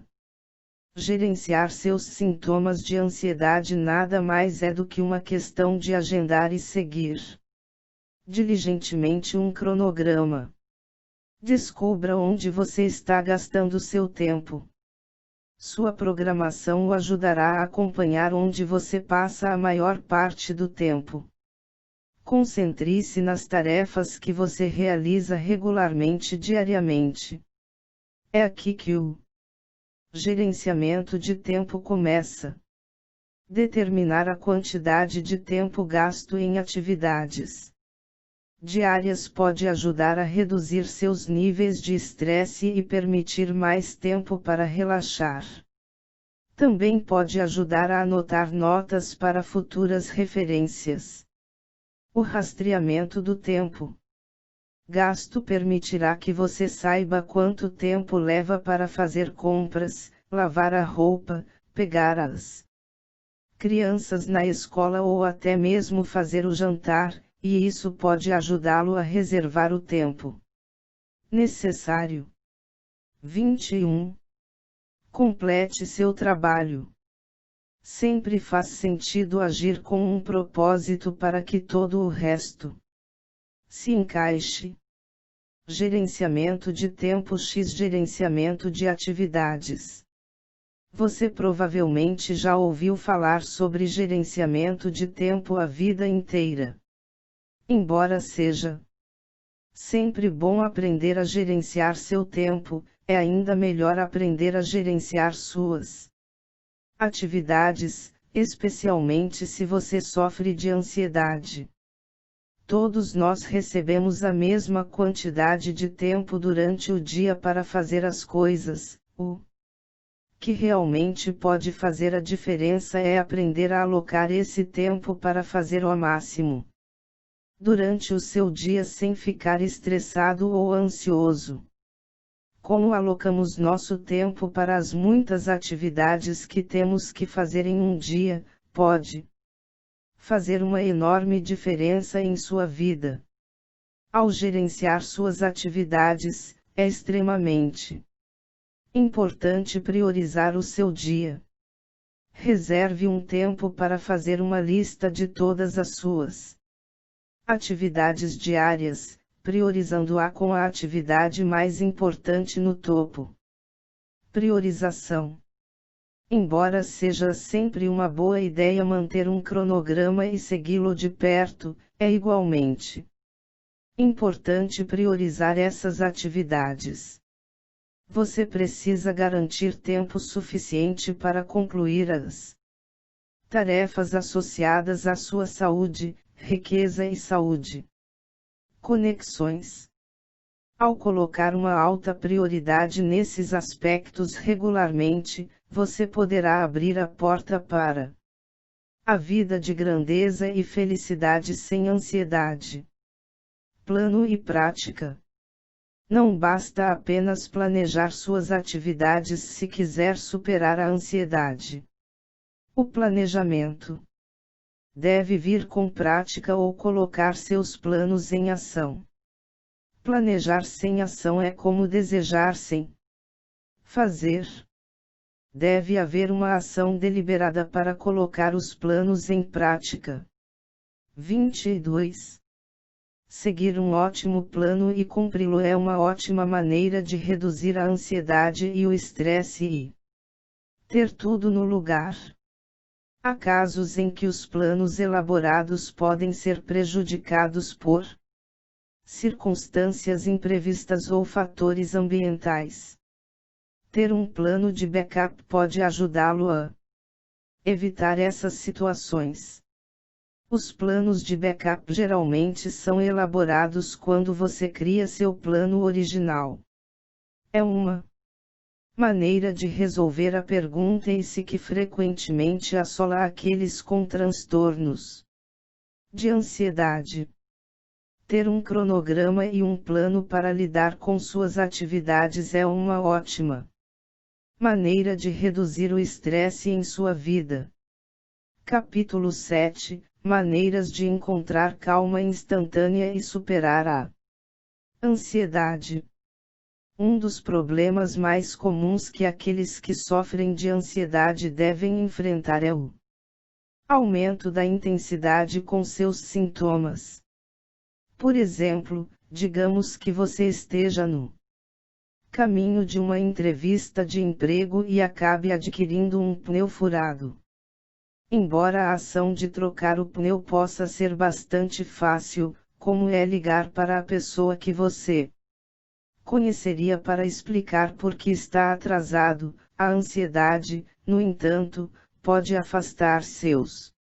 Gerenciar seus sintomas de ansiedade nada mais é do que uma questão de agendar e seguir diligentemente um cronograma. Descubra onde você está gastando seu tempo. Sua programação o ajudará a acompanhar onde você passa a maior parte do tempo. Concentre-se nas tarefas que você realiza regularmente diariamente. É aqui que o gerenciamento de tempo começa. Determinar a quantidade de tempo gasto em atividades diárias pode ajudar a reduzir seus níveis de estresse e permitir mais tempo para relaxar. Também pode ajudar a anotar notas para futuras referências. O rastreamento do tempo gasto permitirá que você saiba quanto tempo leva para fazer compras, lavar a roupa, pegar as crianças na escola ou até mesmo fazer o jantar, e isso pode ajudá-lo a reservar o tempo necessário. 21. Complete seu trabalho. Sempre faz sentido agir com um propósito para que todo o resto se encaixe. Gerenciamento de tempo x Gerenciamento de atividades. Você provavelmente já ouviu falar sobre gerenciamento de tempo a vida inteira. Embora seja sempre bom aprender a gerenciar seu tempo, é ainda melhor aprender a gerenciar suas atividades, especialmente se você sofre de ansiedade. Todos nós recebemos a mesma quantidade de tempo durante o dia para fazer as coisas. O que realmente pode fazer a diferença é aprender a alocar esse tempo para fazer o máximo durante o seu dia sem ficar estressado ou ansioso. Como alocamos nosso tempo para as muitas atividades que temos que fazer em um dia, pode fazer uma enorme diferença em sua vida. Ao gerenciar suas atividades, é extremamente importante priorizar o seu dia. Reserve um tempo para fazer uma lista de todas as suas atividades diárias, priorizando-a com a atividade mais importante no topo. Priorização. Embora seja sempre uma boa ideia manter um cronograma e segui-lo de perto, é igualmente importante priorizar essas atividades. Você precisa garantir tempo suficiente para concluir as tarefas associadas à sua saúde, riqueza e saúde. Conexões. Ao colocar uma alta prioridade nesses aspectos regularmente, você poderá abrir a porta para a vida de grandeza e felicidade sem ansiedade. Plano e prática. Não basta apenas planejar suas atividades se quiser superar a ansiedade. O planejamento deve vir com prática ou colocar seus planos em ação. Planejar sem ação é como desejar sem fazer. Deve haver uma ação deliberada para colocar os planos em prática. 22. Seguir um ótimo plano e cumpri-lo é uma ótima maneira de reduzir a ansiedade e o estresse e ter tudo no lugar. Há casos em que os planos elaborados podem ser prejudicados por circunstâncias imprevistas ou fatores ambientais. Ter um plano de backup pode ajudá-lo a evitar essas situações. Os planos de backup geralmente são elaborados quando você cria seu plano original. É uma maneira de resolver a pergunta e se que frequentemente assola aqueles com transtornos de ansiedade. Ter um cronograma e um plano para lidar com suas atividades é uma ótima maneira de reduzir o estresse em sua vida. Capítulo 7. Maneiras de encontrar calma instantânea e superar a ansiedade. Um dos problemas mais comuns que aqueles que sofrem de ansiedade devem enfrentar é o aumento da intensidade com seus sintomas. Por exemplo, digamos que você esteja no caminho de uma entrevista de emprego e acabe adquirindo um pneu furado. Embora a ação de trocar o pneu possa ser bastante fácil, como é ligar para a pessoa que você conheceria para explicar por que está atrasado, a ansiedade, no entanto, pode afastar seus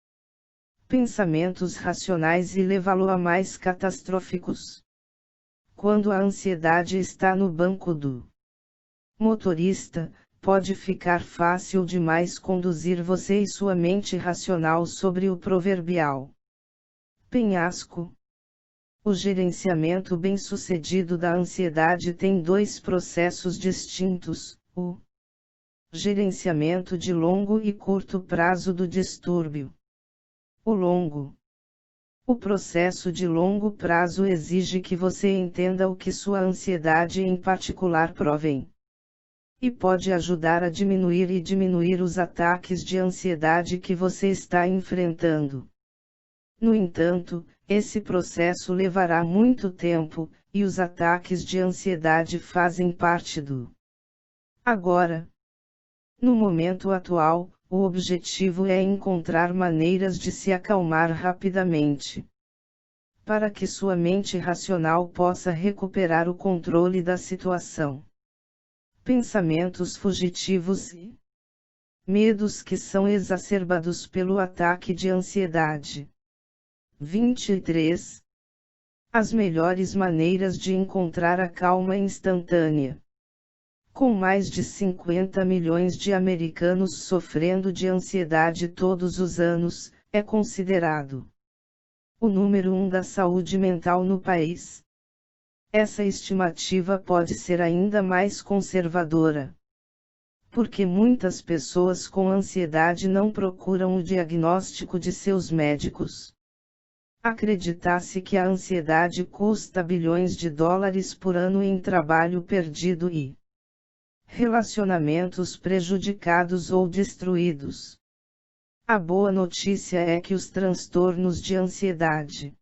pensamentos racionais e levá-lo a mais catastróficos. Quando a ansiedade está no banco do motorista, pode ficar fácil demais conduzir você e sua mente racional sobre o proverbial penhasco. O gerenciamento bem-sucedido da ansiedade tem dois processos distintos: o gerenciamento de longo e curto prazo do distúrbio. O processo de longo prazo exige que você entenda o que sua ansiedade em particular provém. E pode ajudar a diminuir os ataques de ansiedade que você está enfrentando. No entanto, esse processo levará muito tempo, e os ataques de ansiedade fazem parte do agora. No momento atual, o objetivo é encontrar maneiras de se acalmar rapidamente, para que sua mente racional possa recuperar o controle da situação. Pensamentos fugitivos e medos que são exacerbados pelo ataque de ansiedade. 23. As melhores maneiras de encontrar a calma instantânea. Com mais de 50 milhões de americanos sofrendo de ansiedade todos os anos, é considerado o número 1 da saúde mental no país. Essa estimativa pode ser ainda mais conservadora, porque muitas pessoas com ansiedade não procuram o diagnóstico de seus médicos. Acredita-se que a ansiedade custa bilhões de dólares por ano em trabalho perdido e relacionamentos prejudicados ou destruídos. A boa notícia é que os transtornos de ansiedade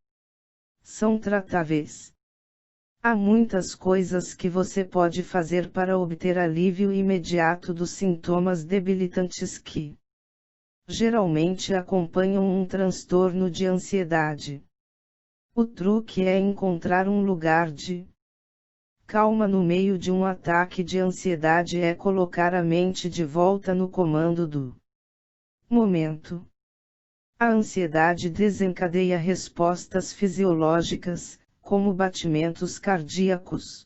são tratáveis. Há muitas coisas que você pode fazer para obter alívio imediato dos sintomas debilitantes que geralmente acompanham um transtorno de ansiedade. O truque é encontrar um lugar de calma no meio de um ataque de ansiedade, é colocar a mente de volta no comando do momento. A ansiedade desencadeia respostas fisiológicas, como batimentos cardíacos,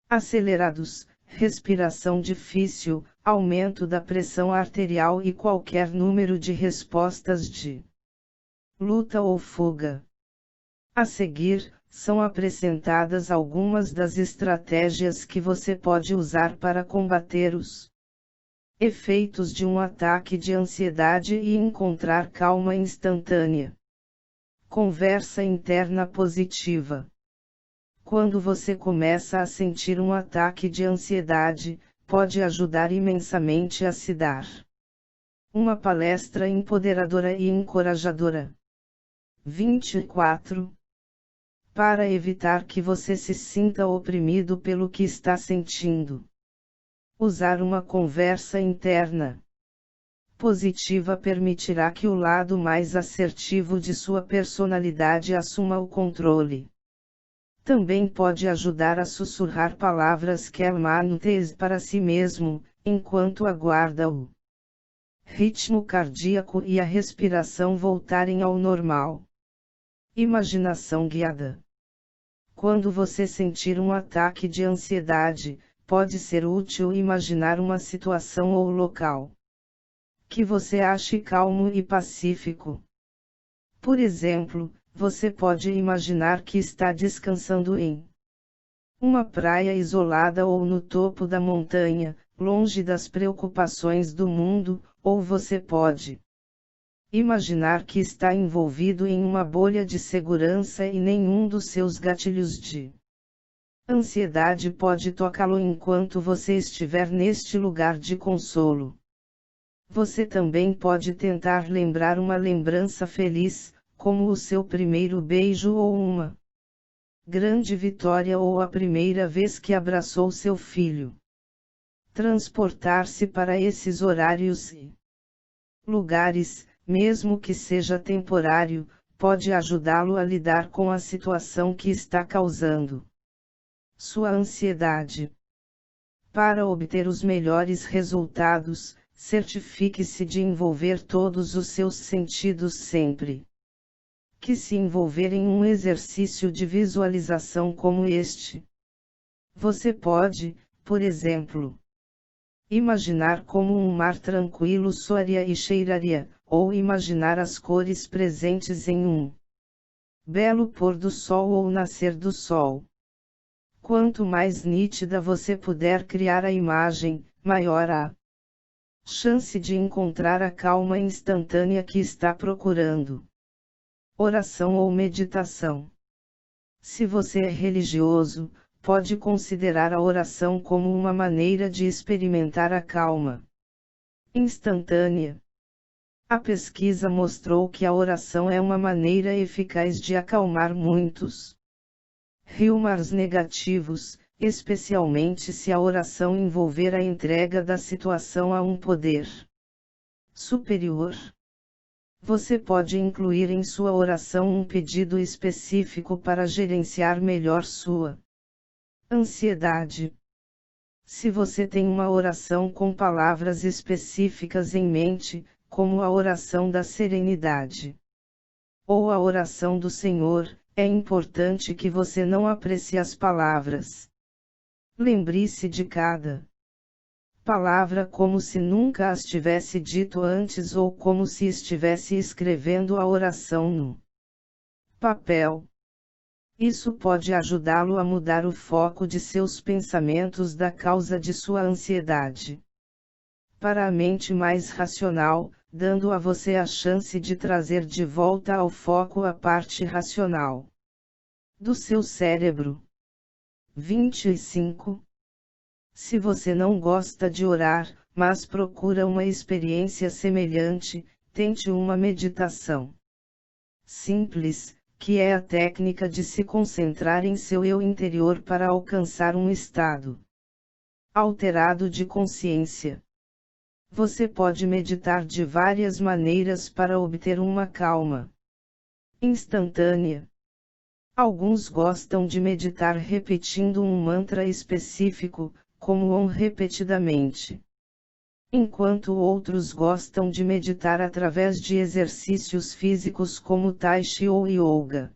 acelerados, respiração difícil, aumento da pressão arterial e qualquer número de respostas de luta ou fuga. A seguir, são apresentadas algumas das estratégias que você pode usar para combater os efeitos de um ataque de ansiedade e encontrar calma instantânea. Conversa interna positiva. Quando você começa a sentir um ataque de ansiedade, pode ajudar imensamente a se dar uma palestra empoderadora e encorajadora. 24. Para evitar que você se sinta oprimido pelo que está sentindo. Usar uma conversa interna positiva permitirá que o lado mais assertivo de sua personalidade assuma o controle. Também pode ajudar a sussurrar palavras calmantes para si mesmo, enquanto aguarda o ritmo cardíaco e a respiração voltarem ao normal. Imaginação guiada. Quando você sentir um ataque de ansiedade, pode ser útil imaginar uma situação ou local que você ache calmo e pacífico. Por exemplo, você pode imaginar que está descansando em uma praia isolada ou no topo da montanha, longe das preocupações do mundo, ou você pode imaginar que está envolvido em uma bolha de segurança e nenhum dos seus gatilhos de ansiedade pode tocá-lo enquanto você estiver neste lugar de consolo. Você também pode tentar lembrar uma lembrança feliz, como o seu primeiro beijo ou uma grande vitória ou a primeira vez que abraçou seu filho. Transportar-se para esses horários e lugares, mesmo que seja temporário, pode ajudá-lo a lidar com a situação que está causando sua ansiedade. Para obter os melhores resultados, certifique-se de envolver todos os seus sentidos sempre que se envolver em um exercício de visualização como este. Você pode, por exemplo, imaginar como um mar tranquilo soaria e cheiraria, ou imaginar as cores presentes em um belo pôr do sol ou nascer do sol. Quanto mais nítida você puder criar a imagem, maior a chance de encontrar a calma instantânea que está procurando. Oração ou meditação. Se você é religioso, pode considerar a oração como uma maneira de experimentar a calma instantânea. A pesquisa mostrou que a oração é uma maneira eficaz de acalmar muitos humores negativos, especialmente se a oração envolver a entrega da situação a um poder superior. Você pode incluir em sua oração um pedido específico para gerenciar melhor sua ansiedade. Se você tem uma oração com palavras específicas em mente, como a oração da serenidade ou a oração do Senhor, é importante que você não aprecie as palavras. Lembre-se de cada palavra como se nunca as tivesse dito antes ou como se estivesse escrevendo a oração no papel. Isso pode ajudá-lo a mudar o foco de seus pensamentos da causa de sua ansiedade para a mente mais racional, dando a você a chance de trazer de volta ao foco a parte racional do seu cérebro. 25. Se você não gosta de orar, mas procura uma experiência semelhante, tente uma meditação simples, que é a técnica de se concentrar em seu eu interior para alcançar um estado alterado de consciência. Você pode meditar de várias maneiras para obter uma calma instantânea. Alguns gostam de meditar repetindo um mantra específico, como Om repetidamente. Enquanto outros gostam de meditar através de exercícios físicos como Tai Chi ou Yoga.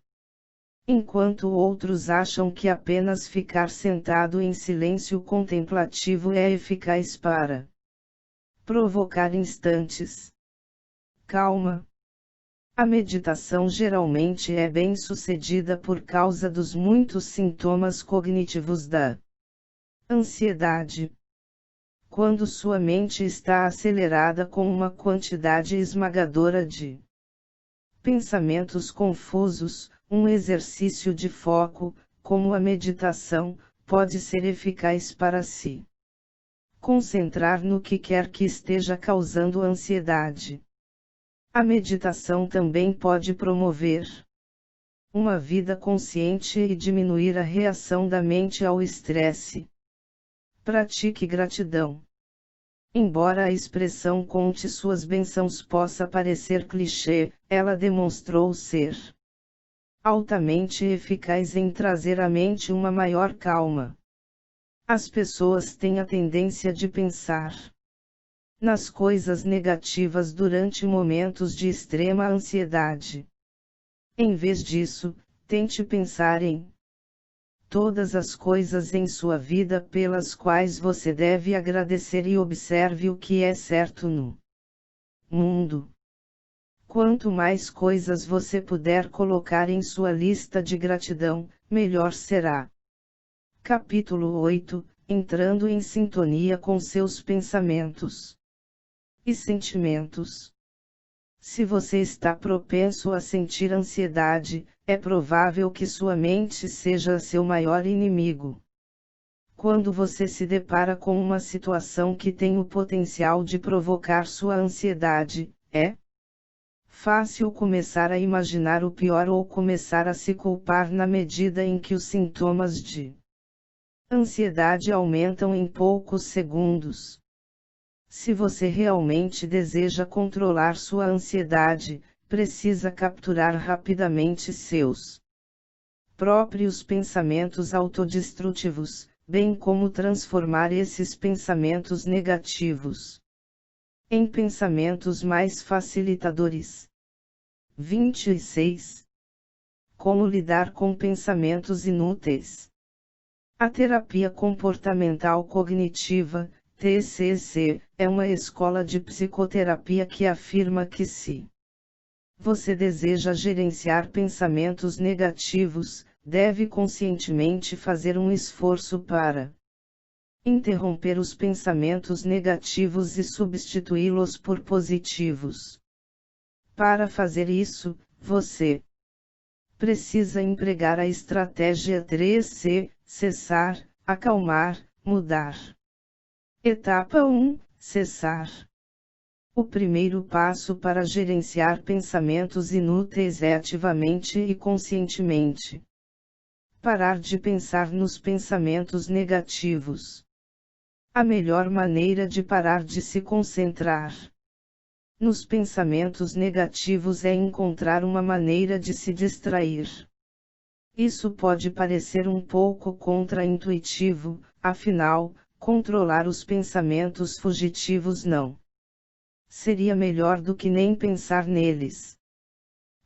enquanto outros acham que apenas ficar sentado em silêncio contemplativo é eficaz para provocar instantes calma. A meditação geralmente é bem sucedida por causa dos muitos sintomas cognitivos da ansiedade. Quando sua mente está acelerada com uma quantidade esmagadora de pensamentos confusos, um exercício de foco, como a meditação, pode ser eficaz para se concentrar no que quer que esteja causando ansiedade. A meditação também pode promover uma vida consciente e diminuir a reação da mente ao estresse. Pratique gratidão. Embora a expressão "conte suas bênçãos" possa parecer clichê, ela demonstrou ser altamente eficaz em trazer à mente uma maior calma. As pessoas têm a tendência de pensar nas coisas negativas durante momentos de extrema ansiedade. Em vez disso, tente pensar em todas as coisas em sua vida pelas quais você deve agradecer e observe o que é certo no mundo. Quanto mais coisas você puder colocar em sua lista de gratidão, melhor será. Capítulo 8 – Entrando em sintonia com seus pensamentos e sentimentos. Se você está propenso a sentir ansiedade, é provável que sua mente seja seu maior inimigo. Quando você se depara com uma situação que tem o potencial de provocar sua ansiedade, é fácil começar a imaginar o pior ou começar a se culpar na medida em que os sintomas de ansiedade aumentam em poucos segundos. Se você realmente deseja controlar sua ansiedade, precisa capturar rapidamente seus próprios pensamentos autodestrutivos, bem como transformar esses pensamentos negativos em pensamentos mais facilitadores. 26. Como lidar com pensamentos inúteis? A terapia comportamental cognitiva, TCC, é uma escola de psicoterapia que afirma que se você deseja gerenciar pensamentos negativos, deve conscientemente fazer um esforço para interromper os pensamentos negativos e substituí-los por positivos. Para fazer isso, você precisa empregar a estratégia 3C: cessar, acalmar, mudar. Etapa 1: cessar. O primeiro passo para gerenciar pensamentos inúteis é ativamente e conscientemente parar de pensar nos pensamentos negativos. A melhor maneira de parar de se concentrar nos pensamentos negativos é encontrar uma maneira de se distrair. Isso pode parecer um pouco contra-intuitivo, afinal, controlar os pensamentos fugitivos não seria melhor do que nem pensar neles.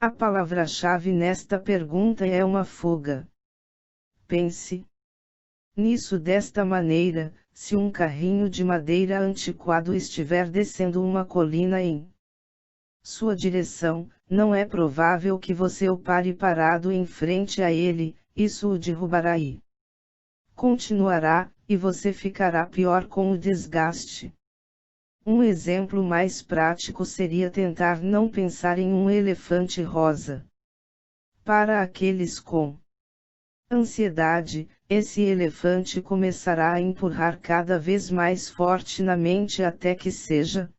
A palavra-chave nesta pergunta é uma fuga. Pense nisso desta maneira: se um carrinho de madeira antiquado estiver descendo uma colina em sua direção, não é provável que você o pare parado em frente a ele, isso o derrubará e continuará, e você ficará pior com o desgaste. Um exemplo mais prático seria tentar não pensar em um elefante rosa. Para aqueles com ansiedade, esse elefante começará a empurrar cada vez mais forte na mente até que seja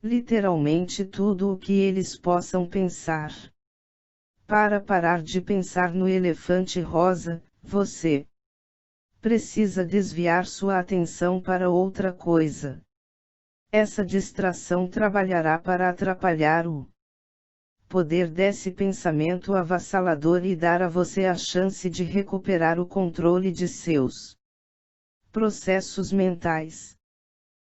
literalmente tudo o que eles possam pensar. Para parar de pensar no elefante rosa, você precisa desviar sua atenção para outra coisa. Essa distração trabalhará para atrapalhar o poder desse pensamento avassalador e dar a você a chance de recuperar o controle de seus processos mentais.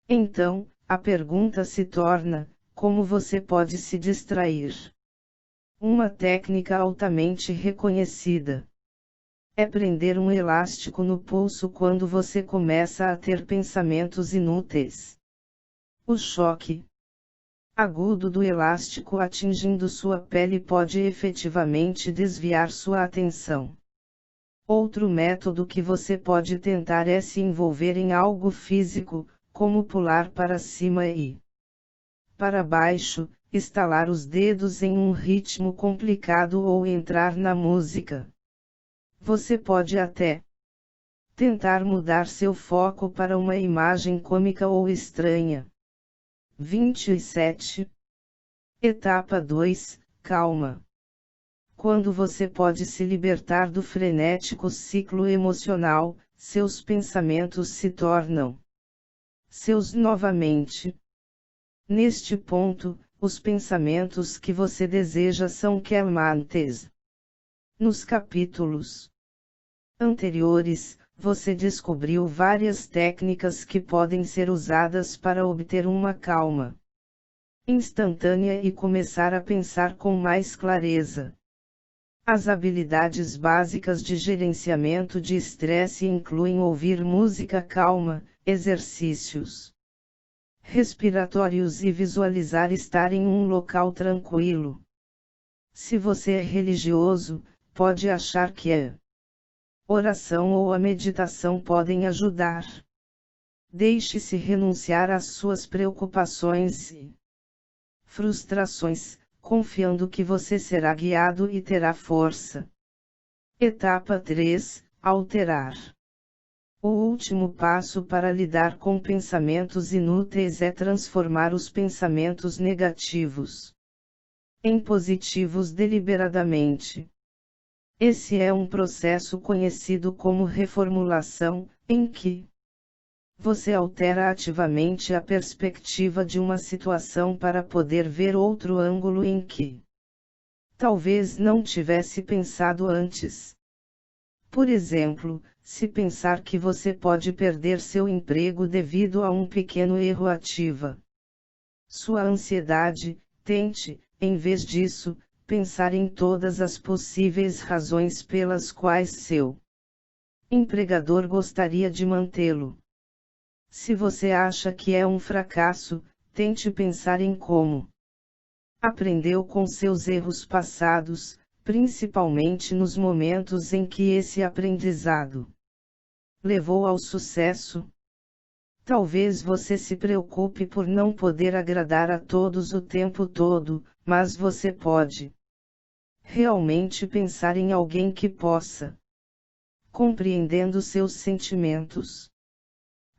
Então, a pergunta se torna: como você pode se distrair Uma técnica altamente reconhecida é prender um elástico no pulso quando você começa a ter pensamentos inúteis. O choque agudo do elástico atingindo sua pele pode efetivamente desviar sua atenção. Outro método que você pode tentar é se envolver em algo físico, como pular para cima e para baixo, estalar os dedos em um ritmo complicado ou entrar na música. Você pode até tentar mudar seu foco para uma imagem cômica ou estranha. 27. Etapa 2. Calma. Quando você pode se libertar do frenético ciclo emocional, seus pensamentos se tornam seus novamente. Neste ponto, os pensamentos que você deseja são calmantes. Nos capítulos anteriores, você descobriu várias técnicas que podem ser usadas para obter uma calma instantânea e começar a pensar com mais clareza. As habilidades básicas de gerenciamento de estresse incluem ouvir música calma, exercícios respiratórios e visualizar estar em um local tranquilo. Se você é religioso, pode achar que a oração ou a meditação podem ajudar. Deixe-se renunciar às suas preocupações e frustrações, confiando que você será guiado e terá força. Etapa 3. Alterar. O último passo para lidar com pensamentos inúteis é transformar os pensamentos negativos em positivos deliberadamente. Esse é um processo conhecido como reformulação, em que você altera ativamente a perspectiva de uma situação para poder ver outro ângulo em que talvez não tivesse pensado antes. Por exemplo, se pensar que você pode perder seu emprego devido a um pequeno erro ativa sua ansiedade, tente, em vez disso, pensar em todas as possíveis razões pelas quais seu empregador gostaria de mantê-lo. Se você acha que é um fracasso, tente pensar em como aprendeu com seus erros passados, principalmente nos momentos em que esse aprendizado levou ao sucesso. Talvez você se preocupe por não poder agradar a todos o tempo todo, mas você pode realmente pensar em alguém que possa, compreendendo seus sentimentos.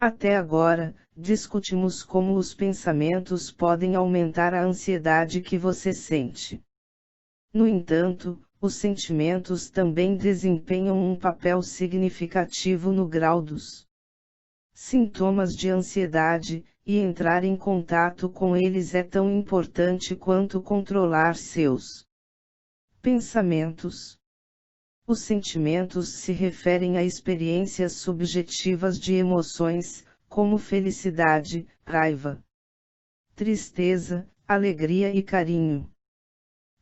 Até agora, discutimos como os pensamentos podem aumentar a ansiedade que você sente. No entanto, os sentimentos também desempenham um papel significativo no grau dos sintomas de ansiedade, e entrar em contato com eles é tão importante quanto controlar seus pensamentos. Os sentimentos se referem a experiências subjetivas de emoções, como felicidade, raiva, tristeza, alegria e carinho.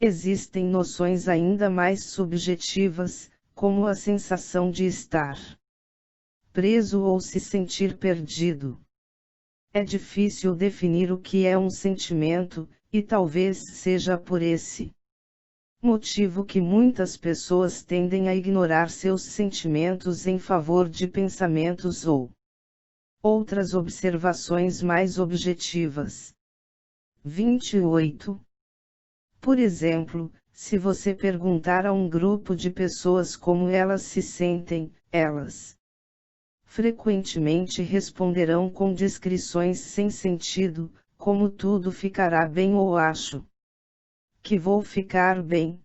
Existem noções ainda mais subjetivas, como a sensação de estar preso ou se sentir perdido. É difícil definir o que é um sentimento, e talvez seja por esse motivo que muitas pessoas tendem a ignorar seus sentimentos em favor de pensamentos ou outras observações mais objetivas. 28. Por exemplo, se você perguntar a um grupo de pessoas como elas se sentem, elas frequentemente responderão com descrições sem sentido, como tudo ficará bem ou acho que vou ficar bem.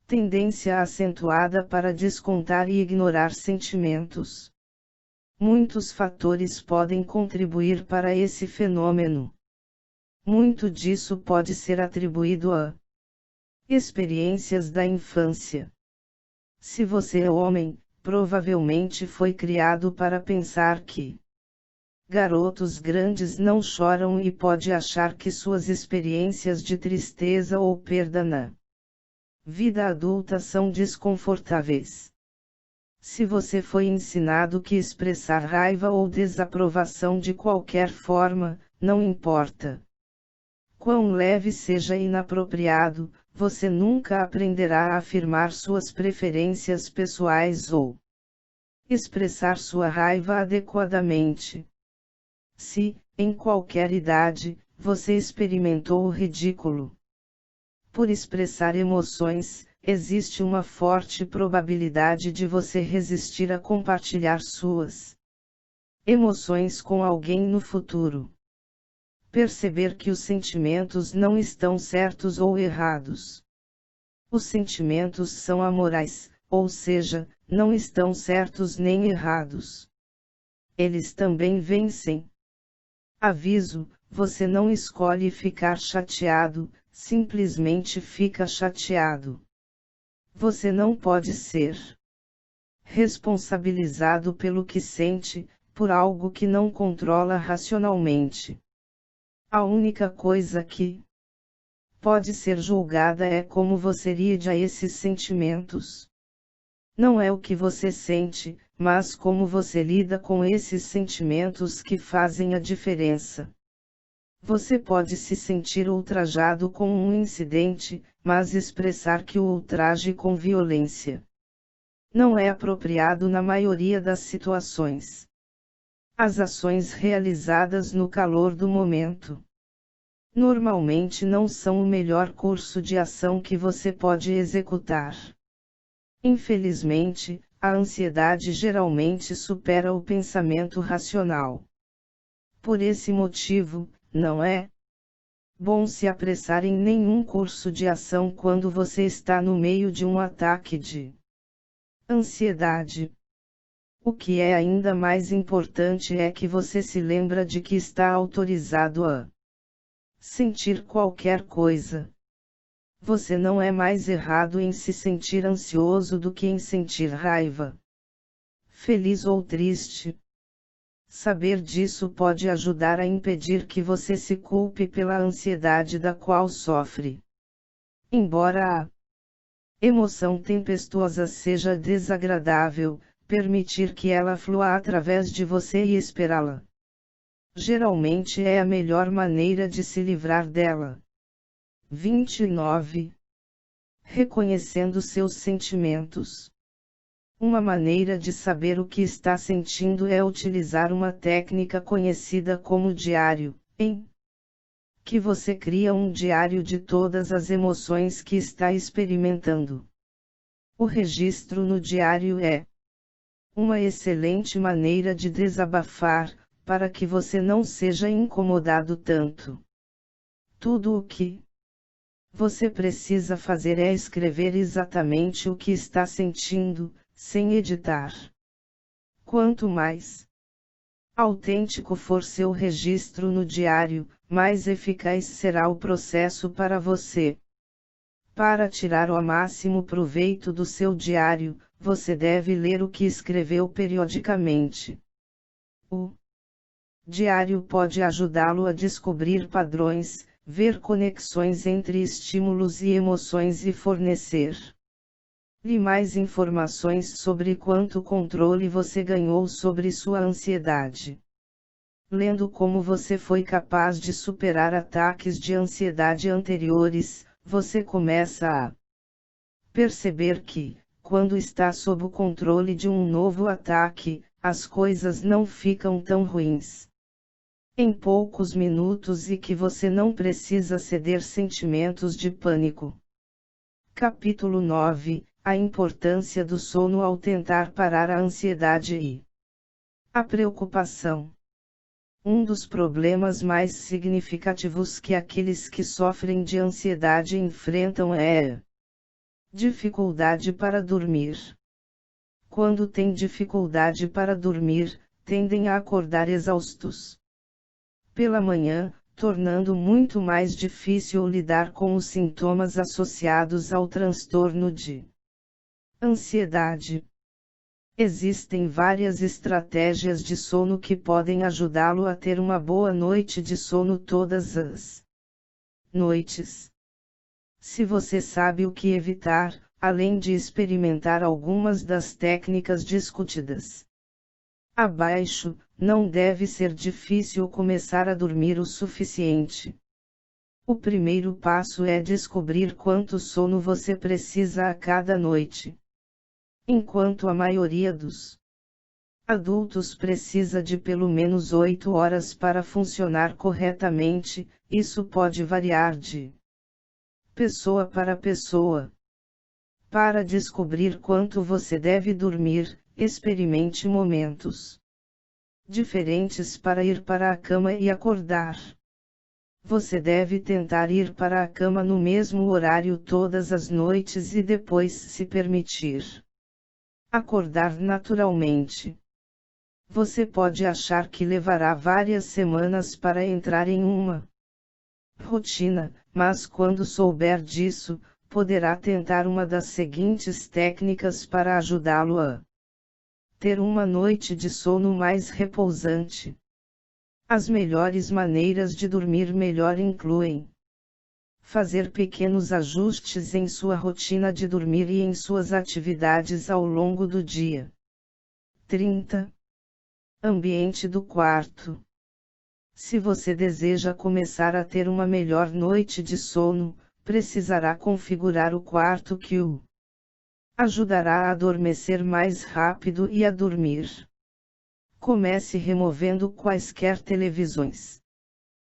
Tendência acentuada para descontar e ignorar sentimentos. Muitos fatores podem contribuir para esse fenômeno. Muito disso pode ser atribuído a experiências da infância. Se você é homem, provavelmente foi criado para pensar que garotos grandes não choram e pode achar que suas experiências de tristeza ou perda na vida adulta são desconfortáveis. Se você foi ensinado que expressar raiva ou desaprovação de qualquer forma, não importa quão leve seja inapropriado, você nunca aprenderá a afirmar suas preferências pessoais ou expressar sua raiva adequadamente. Se, em qualquer idade, você experimentou o ridículo por expressar emoções, existe uma forte probabilidade de você resistir a compartilhar suas emoções com alguém no futuro. Perceber que os sentimentos não estão certos ou errados. Os sentimentos são amorais, ou seja, não estão certos nem errados. Eles também vencem. Aviso: você não escolhe ficar chateado, simplesmente fica chateado. Você não pode ser responsabilizado pelo que sente, por algo que não controla racionalmente. A única coisa que pode ser julgada é como você lida a esses sentimentos. Não é o que você sente, mas como você lida com esses sentimentos que fazem a diferença. Você pode se sentir ultrajado com um incidente, mas expressar que o ultraje com violência não é apropriado na maioria das situações. As ações realizadas no calor do momento normalmente não são o melhor curso de ação que você pode executar. Infelizmente, a ansiedade geralmente supera o pensamento racional. Por esse motivo, não é bom se apressar em nenhum curso de ação quando você está no meio de um ataque de ansiedade. O que é ainda mais importante é que você se lembra de que está autorizado a sentir qualquer coisa. Você não é mais errado em se sentir ansioso do que em sentir raiva, feliz ou triste. Saber disso pode ajudar a impedir que você se culpe pela ansiedade da qual sofre. Embora a emoção tempestuosa seja desagradável, permitir que ela flua através de você e esperá-la geralmente é a melhor maneira de se livrar dela. 29. Reconhecendo seus sentimentos. Uma maneira de saber o que está sentindo é utilizar uma técnica conhecida como diário, em que você cria um diário de todas as emoções que está experimentando. O registro no diário é uma excelente maneira de desabafar, para que você não seja incomodado tanto. Tudo o que você precisa fazer é escrever exatamente o que está sentindo, sem editar. Quanto mais autêntico for seu registro no diário, mais eficaz será o processo para você. Para tirar o máximo proveito do seu diário, você deve ler o que escreveu periodicamente. O diário pode ajudá-lo a descobrir padrões, ver conexões entre estímulos e emoções e fornecer-lhe mais informações sobre quanto controle você ganhou sobre sua ansiedade. Lendo como você foi capaz de superar ataques de ansiedade anteriores, você começa a perceber que, quando está sob o controle de um novo ataque, as coisas não ficam tão ruins em poucos minutos e que você não precisa ceder sentimentos de pânico. Capítulo 9 – A importância do sono ao tentar parar a ansiedade e a preocupação. Um dos problemas mais significativos que aqueles que sofrem de ansiedade enfrentam é a dificuldade para dormir. Quando têm dificuldade para dormir, tendem a acordar exaustos pela manhã, tornando muito mais difícil lidar com os sintomas associados ao transtorno de ansiedade. Existem várias estratégias de sono que podem ajudá-lo a ter uma boa noite de sono todas as noites. Se você sabe o que evitar, além de experimentar algumas das técnicas discutidas abaixo, não deve ser difícil começar a dormir o suficiente. O primeiro passo é descobrir quanto sono você precisa a cada noite. Enquanto a maioria dos adultos precisa de pelo menos 8 horas para funcionar corretamente, isso pode variar de pessoa para pessoa. Para descobrir quanto você deve dormir, experimente momentos diferentes para ir para a cama e acordar. Você deve tentar ir para a cama no mesmo horário todas as noites e depois se permitir acordar naturalmente. Você pode achar que levará várias semanas para entrar em uma rotina, mas quando souber disso, poderá tentar uma das seguintes técnicas para ajudá-lo a ter uma noite de sono mais repousante. As melhores maneiras de dormir melhor incluem fazer pequenos ajustes em sua rotina de dormir e em suas atividades ao longo do dia. 30. Ambiente do quarto. Se você deseja começar a ter uma melhor noite de sono, precisará configurar o quarto que o ajudará a adormecer mais rápido e a dormir. Comece removendo quaisquer televisões,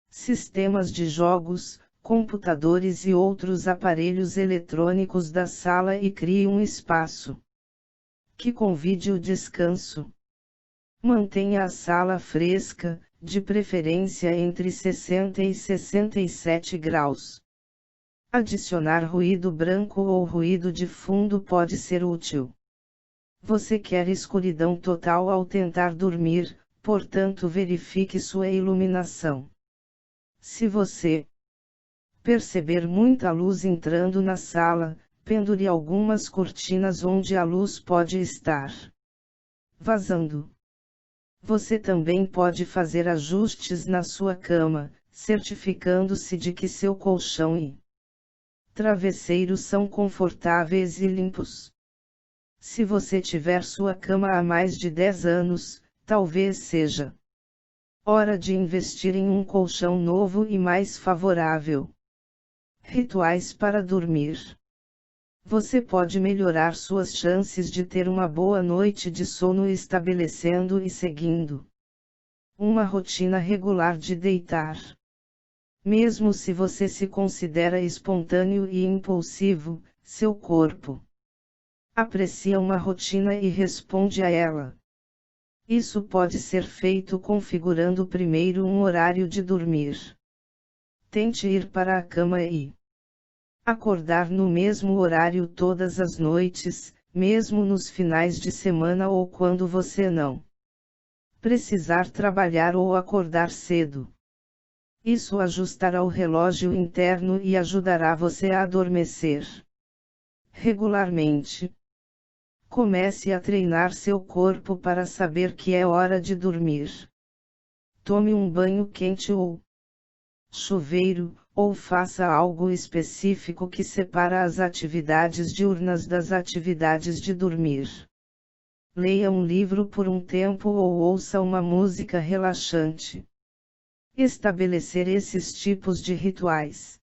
sistemas de jogos, computadores e outros aparelhos eletrônicos da sala e crie um espaço que convide o descanso. Mantenha a sala fresca, de preferência entre 60 e 67 graus. Adicionar ruído branco ou ruído de fundo pode ser útil. Você quer escuridão total ao tentar dormir, portanto verifique sua iluminação. Se você perceber muita luz entrando na sala, pendure algumas cortinas onde a luz pode estar vazando. Você também pode fazer ajustes na sua cama, certificando-se de que seu colchão e travesseiros são confortáveis e limpos. Se você tiver sua cama há mais de 10 anos, talvez seja hora de investir em um colchão novo e mais favorável. Rituais para dormir. Você pode melhorar suas chances de ter uma boa noite de sono estabelecendo e seguindo uma rotina regular de deitar. Mesmo se você se considera espontâneo e impulsivo, seu corpo aprecia uma rotina e responde a ela. Isso pode ser feito configurando primeiro um horário de dormir. Tente ir para a cama e acordar no mesmo horário todas as noites, mesmo nos finais de semana ou quando você não precisar trabalhar ou acordar cedo. Isso ajustará o relógio interno e ajudará você a adormecer regularmente. Comece a treinar seu corpo para saber que é hora de dormir. Tome um banho quente ou chuveiro, ou faça algo específico que separa as atividades diurnas das atividades de dormir. Leia um livro por um tempo ou ouça uma música relaxante. Estabelecer esses tipos de rituais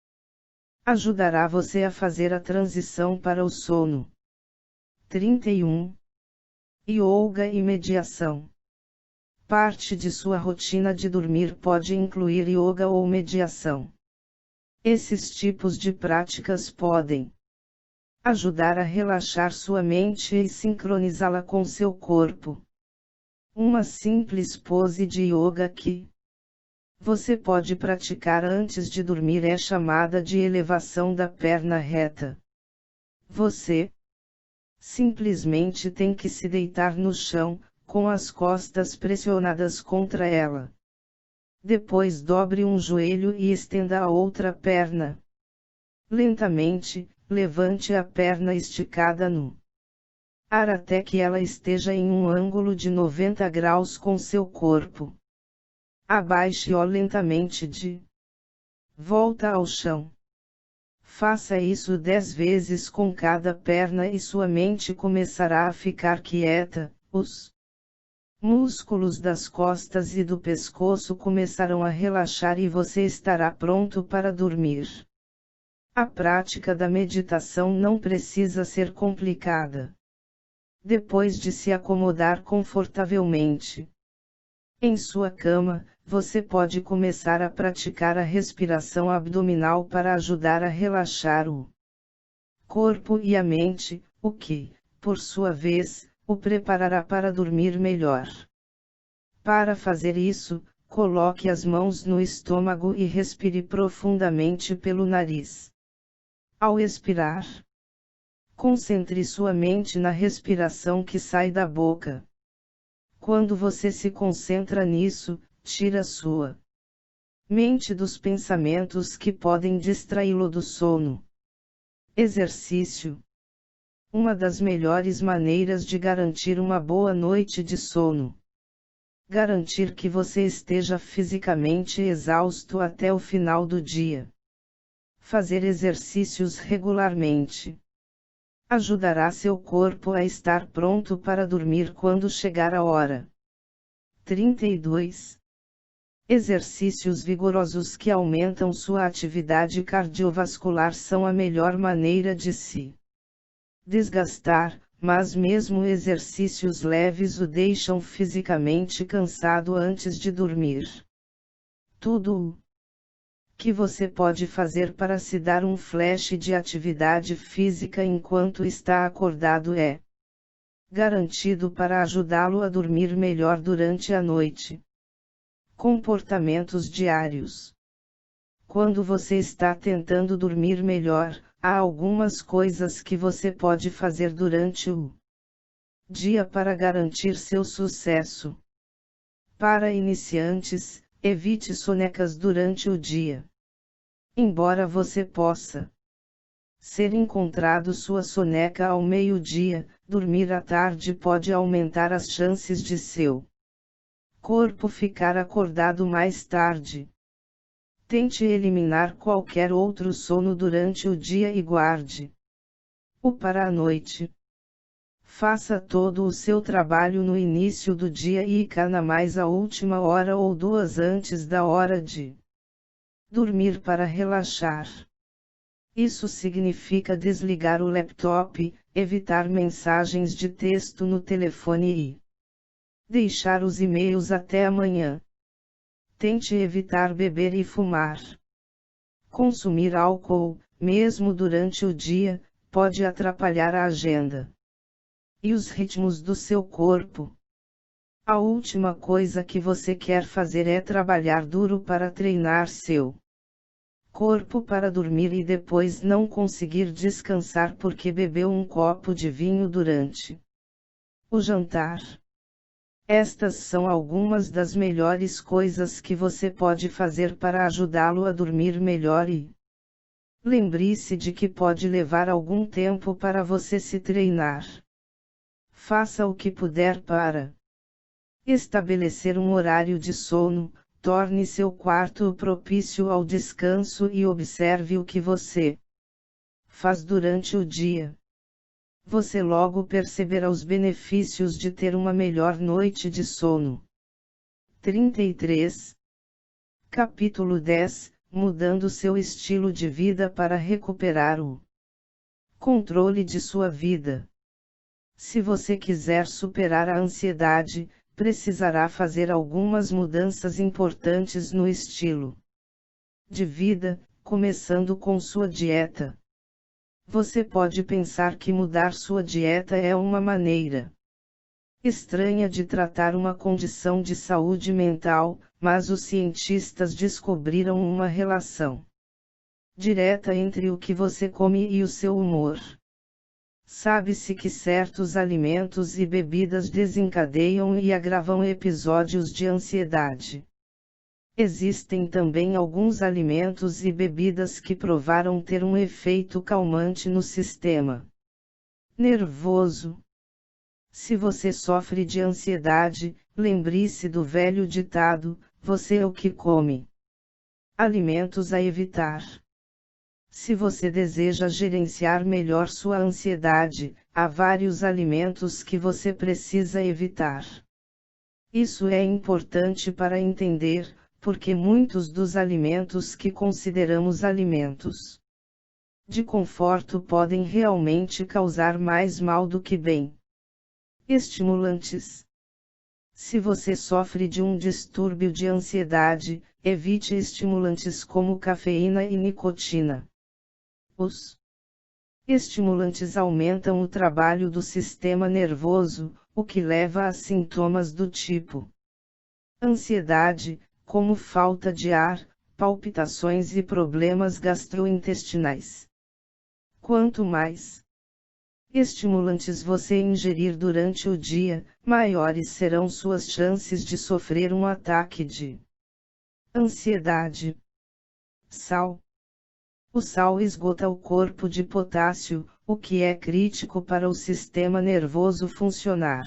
ajudará você a fazer a transição para o sono. 31. Yoga e mediação. Parte de sua rotina de dormir pode incluir yoga ou mediação. Esses tipos de práticas podem ajudar a relaxar sua mente e sincronizá-la com seu corpo. Uma simples pose de yoga que você pode praticar antes de dormir é chamada de elevação da perna reta. Você simplesmente tem que se deitar no chão, com as costas pressionadas contra ela. Depois dobre um joelho e estenda a outra perna. Lentamente, levante a perna esticada no ar até que ela esteja em um ângulo de 90 graus com seu corpo. Abaixe-o lentamente de volta ao chão. Faça isso 10 vezes com cada perna e sua mente começará a ficar quieta, os músculos das costas e do pescoço começarão a relaxar e você estará pronto para dormir. A prática da meditação não precisa ser complicada. Depois de se acomodar confortavelmente em sua cama, você pode começar a praticar a respiração abdominal para ajudar a relaxar o corpo e a mente, o que, por sua vez, o preparará para dormir melhor. Para fazer isso, coloque as mãos no estômago e respire profundamente pelo nariz. Ao expirar, concentre sua mente na respiração que sai da boca. Quando você se concentra nisso, tira sua mente dos pensamentos que podem distraí-lo do sono. Exercício. Uma das melhores maneiras de garantir uma boa noite de sono. Garantir que você esteja fisicamente exausto até o final do dia. Fazer exercícios regularmente ajudará seu corpo a estar pronto para dormir quando chegar a hora. 32. Exercícios vigorosos que aumentam sua atividade cardiovascular são a melhor maneira de se desgastar, mas mesmo exercícios leves o deixam fisicamente cansado antes de dormir. Tudo o que você pode fazer para se dar um flash de atividade física enquanto está acordado é garantido para ajudá-lo a dormir melhor durante a noite. Comportamentos diários. Quando você está tentando dormir melhor, há algumas coisas que você pode fazer durante o dia para garantir seu sucesso. Para iniciantes, evite sonecas durante o dia. Embora você possa ser encontrado sua soneca ao meio-dia, dormir à tarde pode aumentar as chances de seu corpo ficar acordado mais tarde. Tente eliminar qualquer outro sono durante o dia e guarde-o para a noite. Faça todo o seu trabalho no início do dia e cana mais a última hora ou 2 antes da hora de dormir para relaxar. Isso significa desligar o laptop, evitar mensagens de texto no telefone e deixar os e-mails até amanhã. Tente evitar beber e fumar. Consumir álcool, mesmo durante o dia, pode atrapalhar a agenda e os ritmos do seu corpo. A última coisa que você quer fazer é trabalhar duro para treinar seu corpo para dormir e depois não conseguir descansar porque bebeu um copo de vinho durante o jantar. Estas são algumas das melhores coisas que você pode fazer para ajudá-lo a dormir melhor e lembre-se de que pode levar algum tempo para você se treinar. Faça o que puder para estabelecer um horário de sono, torne seu quarto propício ao descanso e observe o que você faz durante o dia. Você logo perceberá os benefícios de ter uma melhor noite de sono. 33. Capítulo 10. Mudando seu estilo de vida para recuperar o controle de sua vida. Se você quiser superar a ansiedade, precisará fazer algumas mudanças importantes no estilo de vida, começando com sua dieta. Você pode pensar que mudar sua dieta é uma maneira estranha de tratar uma condição de saúde mental, mas os cientistas descobriram uma relação direta entre o que você come e o seu humor. Sabe-se que certos alimentos e bebidas desencadeiam e agravam episódios de ansiedade. Existem também alguns alimentos e bebidas que provaram ter um efeito calmante no sistema nervoso. Se você sofre de ansiedade, lembre-se do velho ditado: você é o que come. Alimentos a evitar. Se você deseja gerenciar melhor sua ansiedade, há vários alimentos que você precisa evitar. Isso é importante para entender, porque muitos dos alimentos que consideramos alimentos de conforto podem realmente causar mais mal do que bem. Estimulantes. Se você sofre de um distúrbio de ansiedade, evite estimulantes como cafeína e nicotina. Os estimulantes aumentam o trabalho do sistema nervoso, o que leva a sintomas do tipo ansiedade, como falta de ar, palpitações e problemas gastrointestinais. Quanto mais estimulantes você ingerir durante o dia, maiores serão suas chances de sofrer um ataque de ansiedade. Sal. O sal esgota o corpo de potássio, o que é crítico para o sistema nervoso funcionar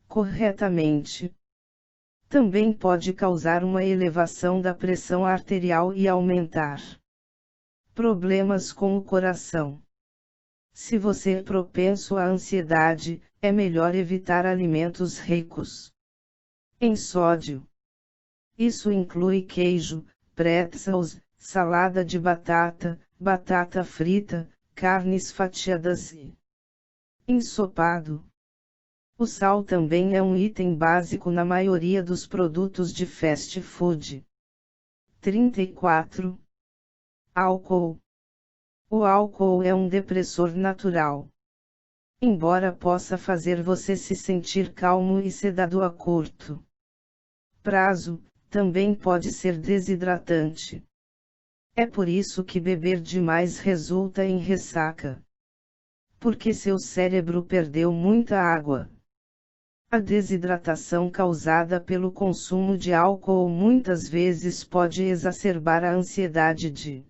corretamente. Também pode causar uma elevação da pressão arterial e aumentar problemas com o coração. Se você é propenso à ansiedade, é melhor evitar alimentos ricos em sódio. Isso inclui queijo, pretzels, salada de batata, batata frita, carnes fatiadas e ensopado. O sal também é um item básico na maioria dos produtos de fast food. 34. Álcool. O álcool é um depressor natural. Embora possa fazer você se sentir calmo e sedado a curto prazo, também pode ser desidratante. É por isso que beber demais resulta em ressaca. Porque seu cérebro perdeu muita água. A desidratação causada pelo consumo de álcool muitas vezes pode exacerbar a ansiedade de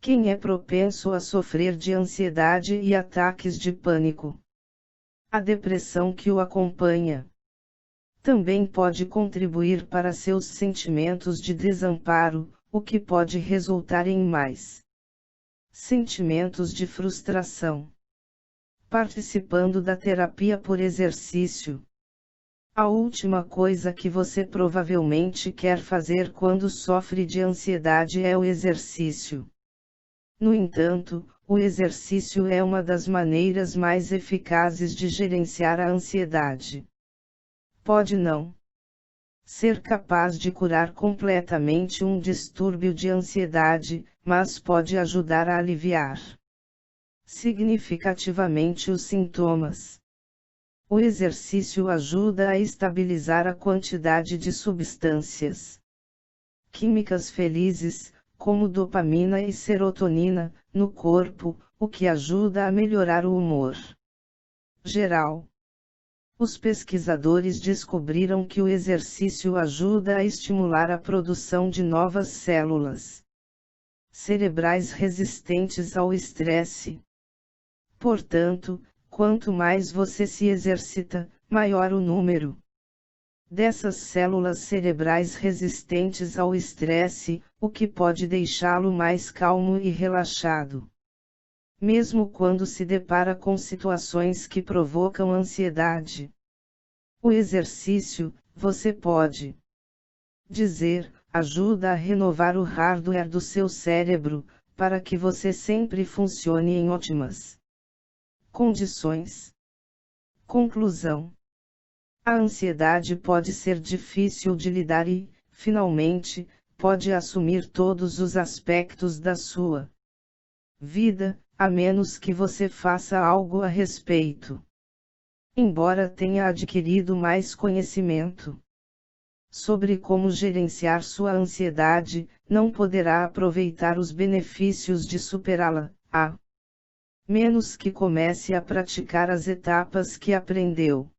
quem é propenso a sofrer de ansiedade e ataques de pânico. A depressão que o acompanha também pode contribuir para seus sentimentos de desamparo, o que pode resultar em mais sentimentos de frustração. Participando da terapia por exercício. A última coisa que você provavelmente quer fazer quando sofre de ansiedade é o exercício. No entanto, o exercício é uma das maneiras mais eficazes de gerenciar a ansiedade. Pode não ser capaz de curar completamente um distúrbio de ansiedade, mas pode ajudar a aliviar significativamente os sintomas. O exercício ajuda a estabilizar a quantidade de substâncias químicas felizes, como dopamina e serotonina, no corpo, o que ajuda a melhorar o humor geral. Os pesquisadores descobriram que o exercício ajuda a estimular a produção de novas células cerebrais resistentes ao estresse. Portanto, quanto mais você se exercita, maior o número dessas células cerebrais resistentes ao estresse, o que pode deixá-lo mais calmo e relaxado. Mesmo quando se depara com situações que provocam ansiedade. O exercício, você pode dizer, ajuda a renovar o hardware do seu cérebro, para que você sempre funcione em ótimas condições. Conclusão. A ansiedade pode ser difícil de lidar e, finalmente, pode assumir todos os aspectos da sua vida, a menos que você faça algo a respeito. Embora tenha adquirido mais conhecimento sobre como gerenciar sua ansiedade, não poderá aproveitar os benefícios de superá-la, a menos que comece a praticar as etapas que aprendeu.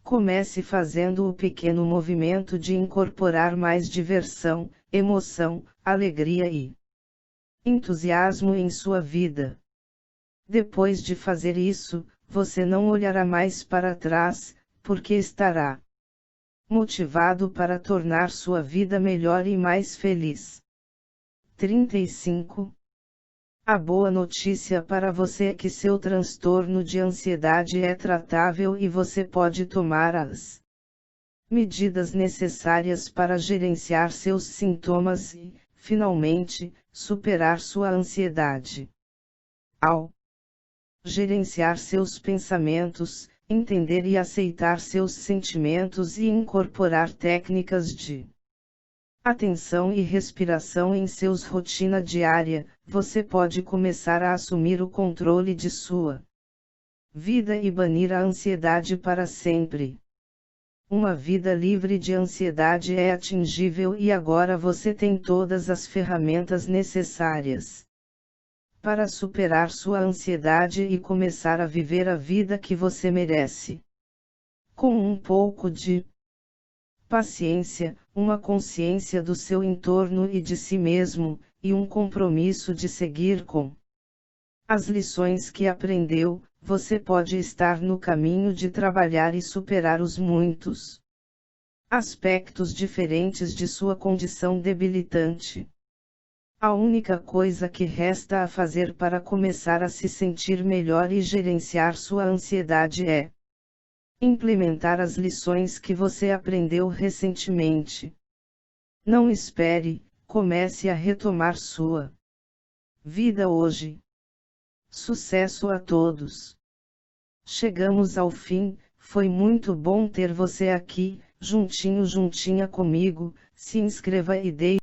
Comece fazendo o pequeno movimento de incorporar mais diversão, emoção, alegria e entusiasmo em sua vida. Depois de fazer isso, você não olhará mais para trás, porque estará motivado para tornar sua vida melhor e mais feliz. 35. A boa notícia para você é que seu transtorno de ansiedade é tratável e você pode tomar as medidas necessárias para gerenciar seus sintomas e, finalmente, superar sua ansiedade. Ao gerenciar seus pensamentos, entender e aceitar seus sentimentos e incorporar técnicas de atenção e respiração em seus rotina diária, você pode começar a assumir o controle de sua vida e banir a ansiedade para sempre. Uma vida livre de ansiedade é atingível e agora você tem todas as ferramentas necessárias para superar sua ansiedade e começar a viver a vida que você merece. Com um pouco de paciência, uma consciência do seu entorno e de si mesmo, e um compromisso de seguir com as lições que aprendeu, você pode estar no caminho de trabalhar e superar os muitos aspectos diferentes de sua condição debilitante. A única coisa que resta a fazer para começar a se sentir melhor e gerenciar sua ansiedade é implementar as lições que você aprendeu recentemente. Não espere, comece a retomar sua vida hoje. Sucesso a todos! Chegamos ao fim, foi muito bom ter você aqui, juntinha comigo, se inscreva e deixe